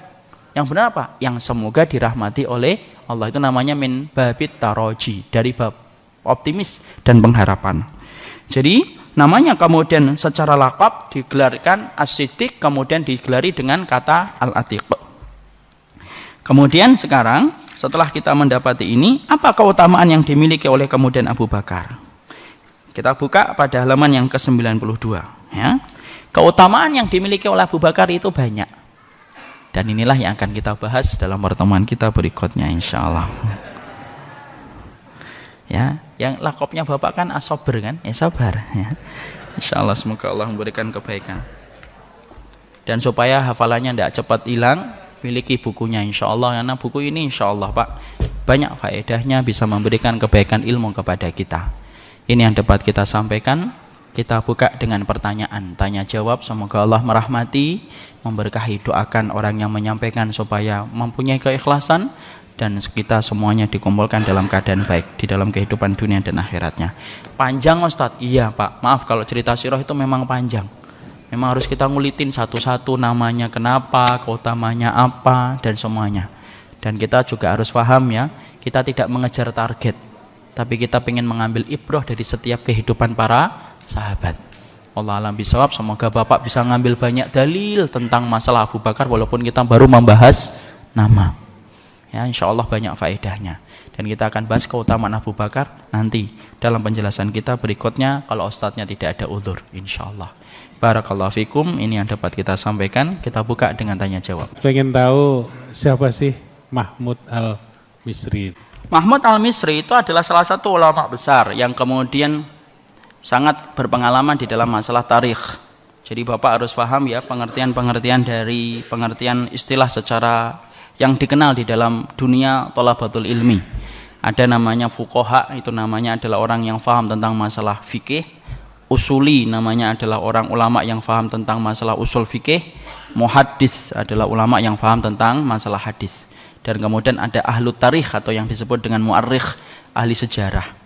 Yang benar apa? Yang semoga dirahmati oleh Allah. Itu namanya min babit taroji, dari bab optimis dan pengharapan. Jadi namanya kemudian secara lakab digelarkan as-siddiq, kemudian digelari dengan kata al-atiq. Kemudian sekarang setelah kita mendapati ini, apa keutamaan yang dimiliki oleh kemudian Abu Bakar? Kita buka pada halaman yang ke-92 ya. Keutamaan yang dimiliki oleh Abu Bakar itu banyak. Dan inilah yang akan kita bahas dalam pertemuan kita berikutnya insyaallah. Ya, yang lakopnya Bapak kan as-sabr kan? Ya sabar ya. Insyaallah semoga Allah memberikan kebaikan. Dan supaya hafalannya tidak cepat hilang, miliki bukunya insyaallah, karena buku ini insyaallah Pak banyak faedahnya, bisa memberikan kebaikan ilmu kepada kita. Ini yang dapat kita sampaikan. Kita buka dengan pertanyaan, tanya jawab. Semoga Allah merahmati, memberkahi, doakan orang yang menyampaikan supaya mempunyai keikhlasan, dan kita semuanya dikumpulkan dalam keadaan baik di dalam kehidupan dunia dan akhiratnya. Panjang Ustadz? Iya Pak, maaf kalau cerita sirah itu memang panjang. Memang harus kita ngulitin satu-satu, namanya kenapa, keutamanya apa, dan semuanya. Dan kita juga harus paham ya, kita tidak mengejar target, tapi kita ingin mengambil ibrah dari setiap kehidupan para sahabat. Allah alam bisawab. Semoga Bapak bisa ngambil banyak dalil tentang masalah Abu Bakar walaupun kita baru membahas nama. Ya, insya Allah banyak faedahnya. Dan kita akan bahas keutamaan Abu Bakar nanti dalam penjelasan kita berikutnya kalau ustadznya tidak ada uzur, insya Allah. Barakallahu fikum. Ini yang dapat kita sampaikan. Kita buka dengan tanya jawab. Pengen tahu siapa sih Mahmud Al-Misri? Mahmud Al-Misri itu adalah salah satu ulama besar yang kemudian sangat berpengalaman di dalam masalah tarikh. Jadi Bapak harus paham ya pengertian-pengertian dari pengertian istilah secara yang dikenal di dalam dunia thalabatul ilmi. Ada namanya fuqaha, itu namanya adalah orang yang paham tentang masalah fikih. Usuli namanya adalah orang ulama yang paham tentang masalah usul fikih. Muhaddis adalah ulama yang paham tentang masalah hadis. Dan kemudian ada ahlu tarikh atau yang disebut dengan mu'arrikh, ahli sejarah.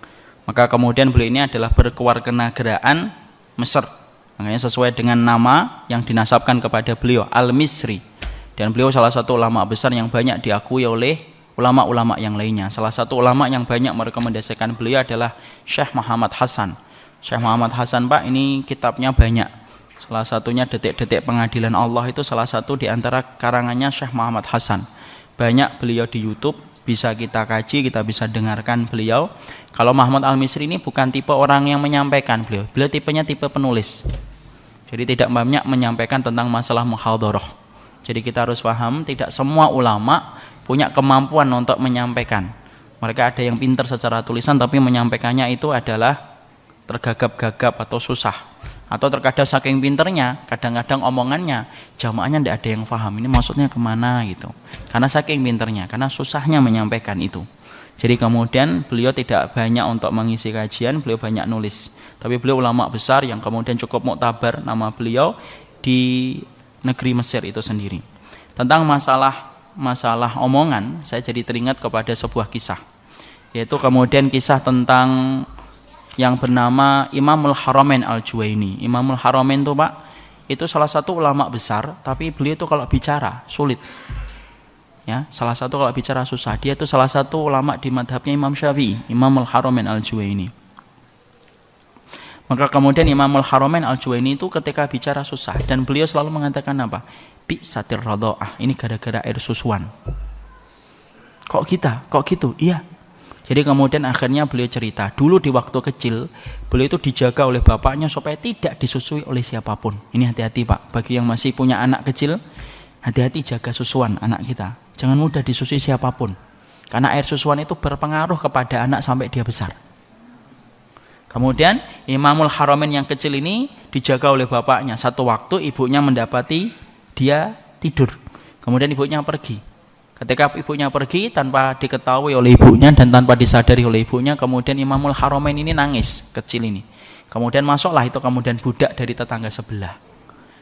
Maka kemudian beliau ini adalah berkewarganegaraan Mesir. Makanya sesuai dengan nama yang dinasabkan kepada beliau, Al-Misri. Dan beliau salah satu ulama besar yang banyak diakui oleh ulama-ulama yang lainnya. Salah satu ulama yang banyak merekomendasikan beliau adalah Syekh Muhammad Hasan. Syekh Muhammad Hasan Pak, ini kitabnya banyak. Salah satunya Detik-Detik Pengadilan Allah, itu salah satu di antara karangannya Syekh Muhammad Hasan. Banyak beliau di YouTube, bisa kita kaji, kita bisa dengarkan beliau. Kalau Mahmud Al-Misri ini bukan tipe orang yang menyampaikan, beliau tipenya tipe penulis. Jadi tidak banyak menyampaikan tentang masalah muhadharah. Jadi kita harus paham, tidak semua ulama punya kemampuan untuk menyampaikan. Mereka ada yang pintar secara tulisan, tapi menyampaikannya itu adalah tergagap-gagap atau susah. Atau terkadang saking pinternya, kadang-kadang omongannya jamaahnya tidak ada yang paham, ini maksudnya kemana gitu. Karena saking pinternya, karena susahnya menyampaikan itu. Jadi kemudian beliau tidak banyak untuk mengisi kajian, beliau banyak nulis. Tapi beliau ulama besar yang kemudian cukup muktabar nama beliau di negeri Mesir itu sendiri. Tentang masalah omongan, saya jadi teringat kepada sebuah kisah. Yaitu kemudian kisah tentang yang bernama Imamul Haramain Al-Juwaini. Imamul Haramain itu Pak, itu salah satu ulama besar, tapi beliau itu kalau bicara sulit. Ya, salah satu kalau bicara susah. Dia itu salah satu ulama di madhabnya Imam Syafi'i, Imamul Haramain Al-Juwaini. Maka kemudian Imamul Haramain Al-Juwaini itu ketika bicara susah, dan beliau selalu mengatakan apa? Bi'satir radha'ah. Ini gara-gara air susuan. Kok kita? Kok gitu? Iya. Jadi kemudian akhirnya beliau cerita, dulu di waktu kecil beliau itu dijaga oleh bapaknya supaya tidak disusui oleh siapapun. Ini hati-hati Pak, bagi yang masih punya anak kecil, hati-hati jaga susuan anak kita. Jangan mudah disusui siapapun, karena air susuan itu berpengaruh kepada anak sampai dia besar. Kemudian Imamul Haramain yang kecil ini dijaga oleh bapaknya. Satu waktu ibunya mendapati dia tidur, kemudian ibunya pergi. Ketika ibunya pergi tanpa diketahui oleh ibunya dan tanpa disadari oleh ibunya, kemudian Imamul Haramain ini nangis, kecil ini. Kemudian masuklah itu kemudian budak dari tetangga sebelah.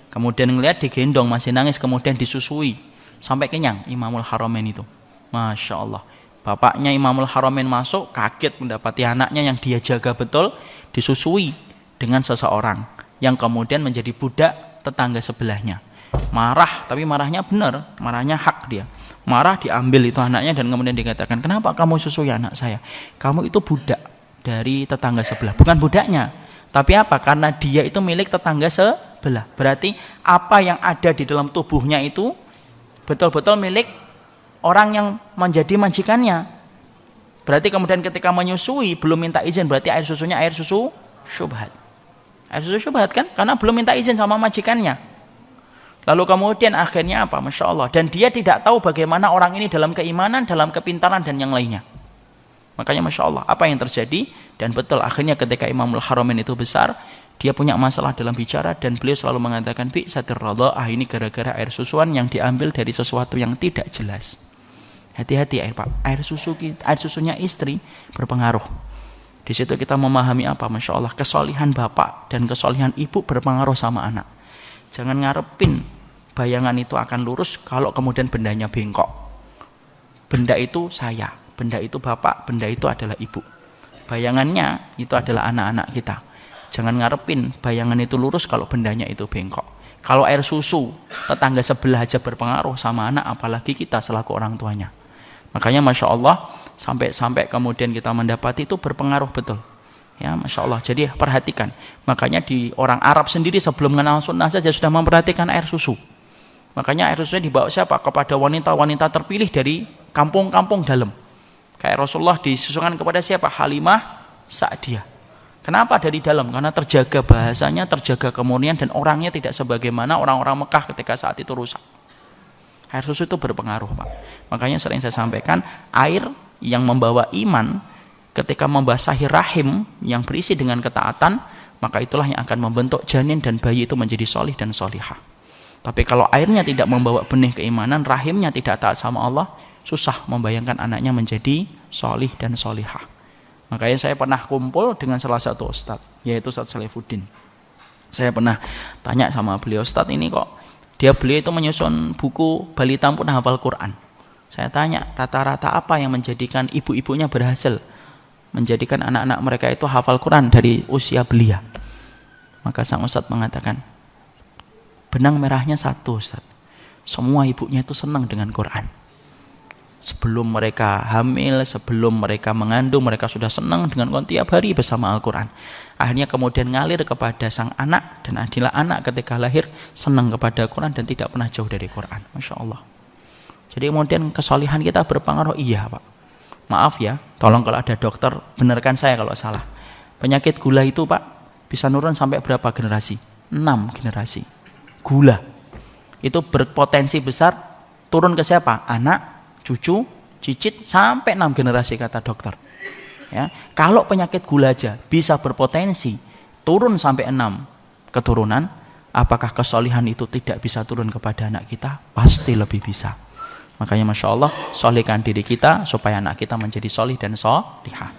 Kemudian ngelihat digendong masih nangis, kemudian disusui sampai kenyang Imamul Haramain itu. Masya Allah. Bapaknya Imamul Haramain masuk, kaget mendapati anaknya yang dia jaga betul disusui dengan seseorang yang kemudian menjadi budak tetangga sebelahnya. Marah, tapi marahnya benar, marahnya hak dia. Marah, diambil itu anaknya dan kemudian dikatakan, kenapa kamu susui anak saya? Kamu itu budak dari tetangga sebelah. Bukan budaknya, tapi apa? Karena dia itu milik tetangga sebelah. Berarti apa yang ada di dalam tubuhnya itu betul-betul milik orang yang menjadi majikannya. Berarti kemudian ketika menyusui belum minta izin, berarti air susunya air susu syubhat. Air susu syubhat kan? Karena belum minta izin sama majikannya. Lalu kemudian akhirnya apa? Masya Allah. Dan dia tidak tahu bagaimana orang ini dalam keimanan, dalam kepintaran dan yang lainnya. Makanya Masya Allah, apa yang terjadi? Dan betul akhirnya ketika Imamul Haramain itu besar, dia punya masalah dalam bicara dan beliau selalu mengatakan, bi'satir radha'ah, ini gara-gara air susuan yang diambil dari sesuatu yang tidak jelas. Hati-hati air susunya istri berpengaruh. Di situ kita memahami apa? Masya Allah, kesolihan bapak dan kesolihan ibu berpengaruh sama anak. Jangan ngarepin bayangan itu akan lurus kalau kemudian bendanya bengkok. Benda itu saya, benda itu bapak, benda itu adalah ibu. Bayangannya itu adalah anak-anak kita. Jangan ngarepin bayangan itu lurus kalau bendanya itu bengkok. Kalau air susu tetangga sebelah aja berpengaruh sama anak, apalagi kita selaku orang tuanya. Makanya Masya Allah, sampai kemudian kita mendapati itu berpengaruh betul. Ya, Masya Allah. Jadi perhatikan. Makanya di orang Arab sendiri sebelum mengenal sunnah saja sudah memperhatikan air susu. Makanya air susunya dibawa siapa? Kepada wanita-wanita terpilih dari kampung-kampung dalam. Kayak Rasulullah disusukan kepada siapa? Halimah Sa'diyah. Kenapa dari dalam? Karena terjaga bahasanya, terjaga kemurnian, dan orangnya tidak sebagaimana orang-orang Mekah ketika saat itu rusak. Air susu itu berpengaruh, Pak. Makanya sering saya sampaikan, air yang membawa iman ketika membasahi rahim yang berisi dengan ketaatan, maka itulah yang akan membentuk janin dan bayi itu menjadi solih dan solihah. Tapi kalau airnya tidak membawa benih keimanan, rahimnya tidak taat sama Allah, susah membayangkan anaknya menjadi solih dan solihah. Makanya saya pernah kumpul dengan salah satu ustadz, yaitu Ustadz Salifuddin. Saya pernah tanya sama beliau, Ustadz ini kok beliau itu menyusun buku balita pun hafal Quran. Saya tanya, rata-rata apa yang menjadikan ibu-ibunya berhasil menjadikan anak-anak mereka itu hafal Quran dari usia belia? Maka sang ustadz mengatakan, benang merahnya satu, Ustadz. Semua ibunya itu senang dengan Quran. Sebelum mereka hamil, sebelum mereka mengandung, mereka sudah senang dengan Quran tiap hari bersama Al-Quran. Akhirnya kemudian ngalir kepada sang anak, dan adalah anak ketika lahir senang kepada Quran dan tidak pernah jauh dari Quran. Masya Allah. Jadi kemudian kesolihan kita berpengaruh. Iya, Pak. Maaf ya, tolong kalau ada dokter, benarkan saya kalau salah. Penyakit gula itu, Pak, bisa nurun sampai berapa generasi? 6 generasi. Gula. Itu berpotensi besar turun ke siapa? Anak, cucu, cicit, sampai 6 generasi kata dokter. Ya, kalau penyakit gula aja bisa berpotensi turun sampai 6 keturunan, apakah kesolihan itu tidak bisa turun kepada anak kita? Pasti lebih bisa. Makanya Masya Allah, solihkan diri kita supaya anak kita menjadi solih dan solihah.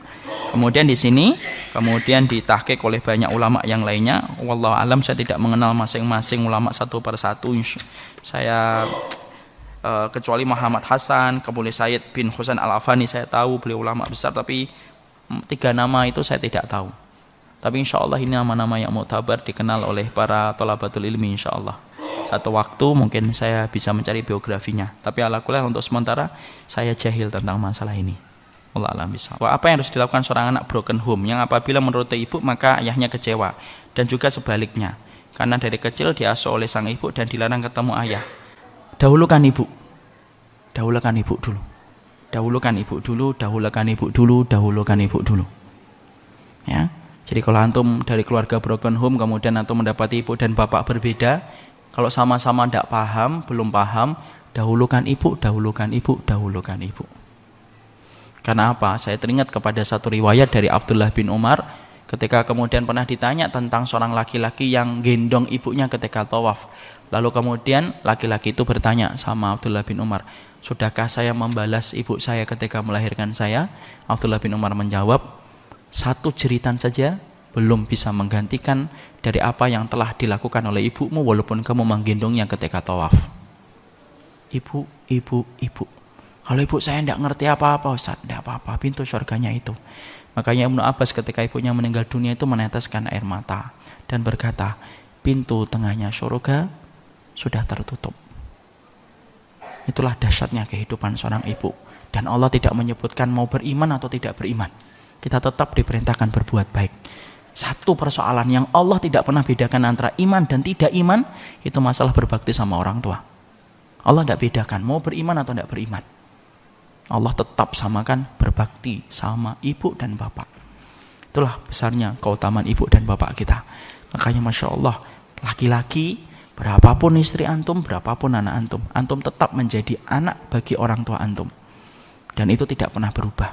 Kemudian di sini, kemudian ditahqiq oleh banyak ulama yang lainnya. Wallahu alam, saya tidak mengenal masing-masing ulama satu persatu. Saya kecuali Muhammad Hasan, kemudian Sayyid bin Husain Al-Afani saya tahu, beliau ulama besar, tapi 3 nama itu saya tidak tahu. Tapi insya Allah ini nama-nama yang mu'tabar, dikenal oleh para thalabatul ilmi insya Allah. Satu waktu mungkin saya bisa mencari biografinya, tapi alakullah untuk sementara saya jahil tentang masalah ini. Allah alam bisa. Apa yang harus dilakukan seorang anak broken home yang apabila menurut ibu maka ayahnya kecewa, dan juga sebaliknya, karena dari kecil diasuh oleh sang ibu dan dilarang ketemu ayah? Dahulukan ibu, dahulukan ibu dulu, dahulukan ibu dulu, dahulukan ibu dulu, dahulukan ibu dulu. Ya, jadi kalau antum dari keluarga broken home kemudian antum mendapati ibu dan bapak berbeda, kalau sama-sama tidak paham, belum paham, dahulukan ibu, dahulukan ibu, dahulukan ibu. Karena apa? Saya teringat kepada satu riwayat dari Abdullah bin Umar ketika kemudian pernah ditanya tentang seorang laki-laki yang gendong ibunya ketika tawaf. Lalu kemudian laki-laki itu bertanya sama Abdullah bin Umar, sudahkah saya membalas ibu saya ketika melahirkan saya? Abdullah bin Umar menjawab, 1 jeritan saja belum bisa menggantikan dari apa yang telah dilakukan oleh ibumu walaupun kamu menggendongnya ketika tawaf. Ibu, ibu, ibu. Kalau ibu saya tidak ngerti apa-apa, Ustaz, tidak apa-apa, pintu surganya itu. Makanya Ibnu Abbas ketika ibunya meninggal dunia itu meneteskan air mata dan berkata, pintu tengahnya surga sudah tertutup. Itulah dahsyatnya kehidupan seorang ibu. Dan Allah tidak menyebutkan mau beriman atau tidak beriman. Kita tetap diperintahkan berbuat baik. Satu persoalan yang Allah tidak pernah bedakan antara iman dan tidak iman, itu masalah berbakti sama orang tua. Allah tidak bedakan mau beriman atau tidak beriman. Allah tetap samakan berbakti sama ibu dan bapak. Itulah besarnya keutamaan ibu dan bapak kita. Makanya Masya Allah, laki-laki, berapapun istri antum, berapapun anak antum, antum tetap menjadi anak bagi orang tua antum. Dan itu tidak pernah berubah.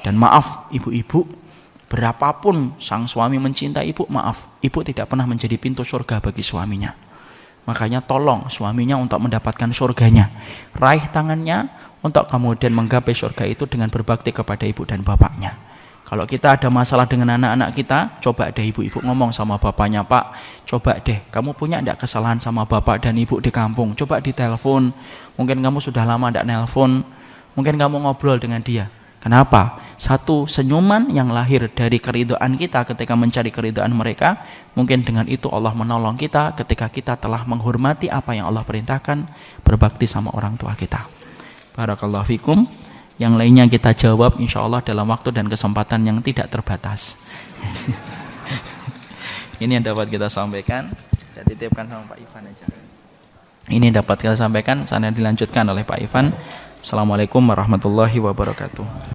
Dan maaf ibu-ibu, berapapun sang suami mencintai ibu, maaf, ibu tidak pernah menjadi pintu surga bagi suaminya. Makanya tolong suaminya untuk mendapatkan surganya, raih tangannya untuk kemudian menggapai surga itu dengan berbakti kepada ibu dan bapaknya. Kalau kita ada masalah dengan anak-anak kita, coba deh ibu-ibu ngomong sama bapaknya, Pak, coba deh, kamu punya enggak kesalahan sama bapak dan ibu di kampung? Coba ditelepon, mungkin kamu sudah lama enggak nelpon, mungkin kamu ngobrol dengan dia. Kenapa? Satu senyuman yang lahir dari keridhaan kita ketika mencari keridhaan mereka, mungkin dengan itu Allah menolong kita ketika kita telah menghormati apa yang Allah perintahkan, berbakti sama orang tua kita. Barakallahu fikum. Yang lainnya kita jawab insya Allah dalam waktu dan kesempatan yang tidak terbatas. Ini yang dapat kita sampaikan. Saya titipkan sama Pak Ivan aja. Ini dapat kita sampaikan, sana dilanjutkan oleh Pak Ivan. Assalamualaikum warahmatullahi wabarakatuh.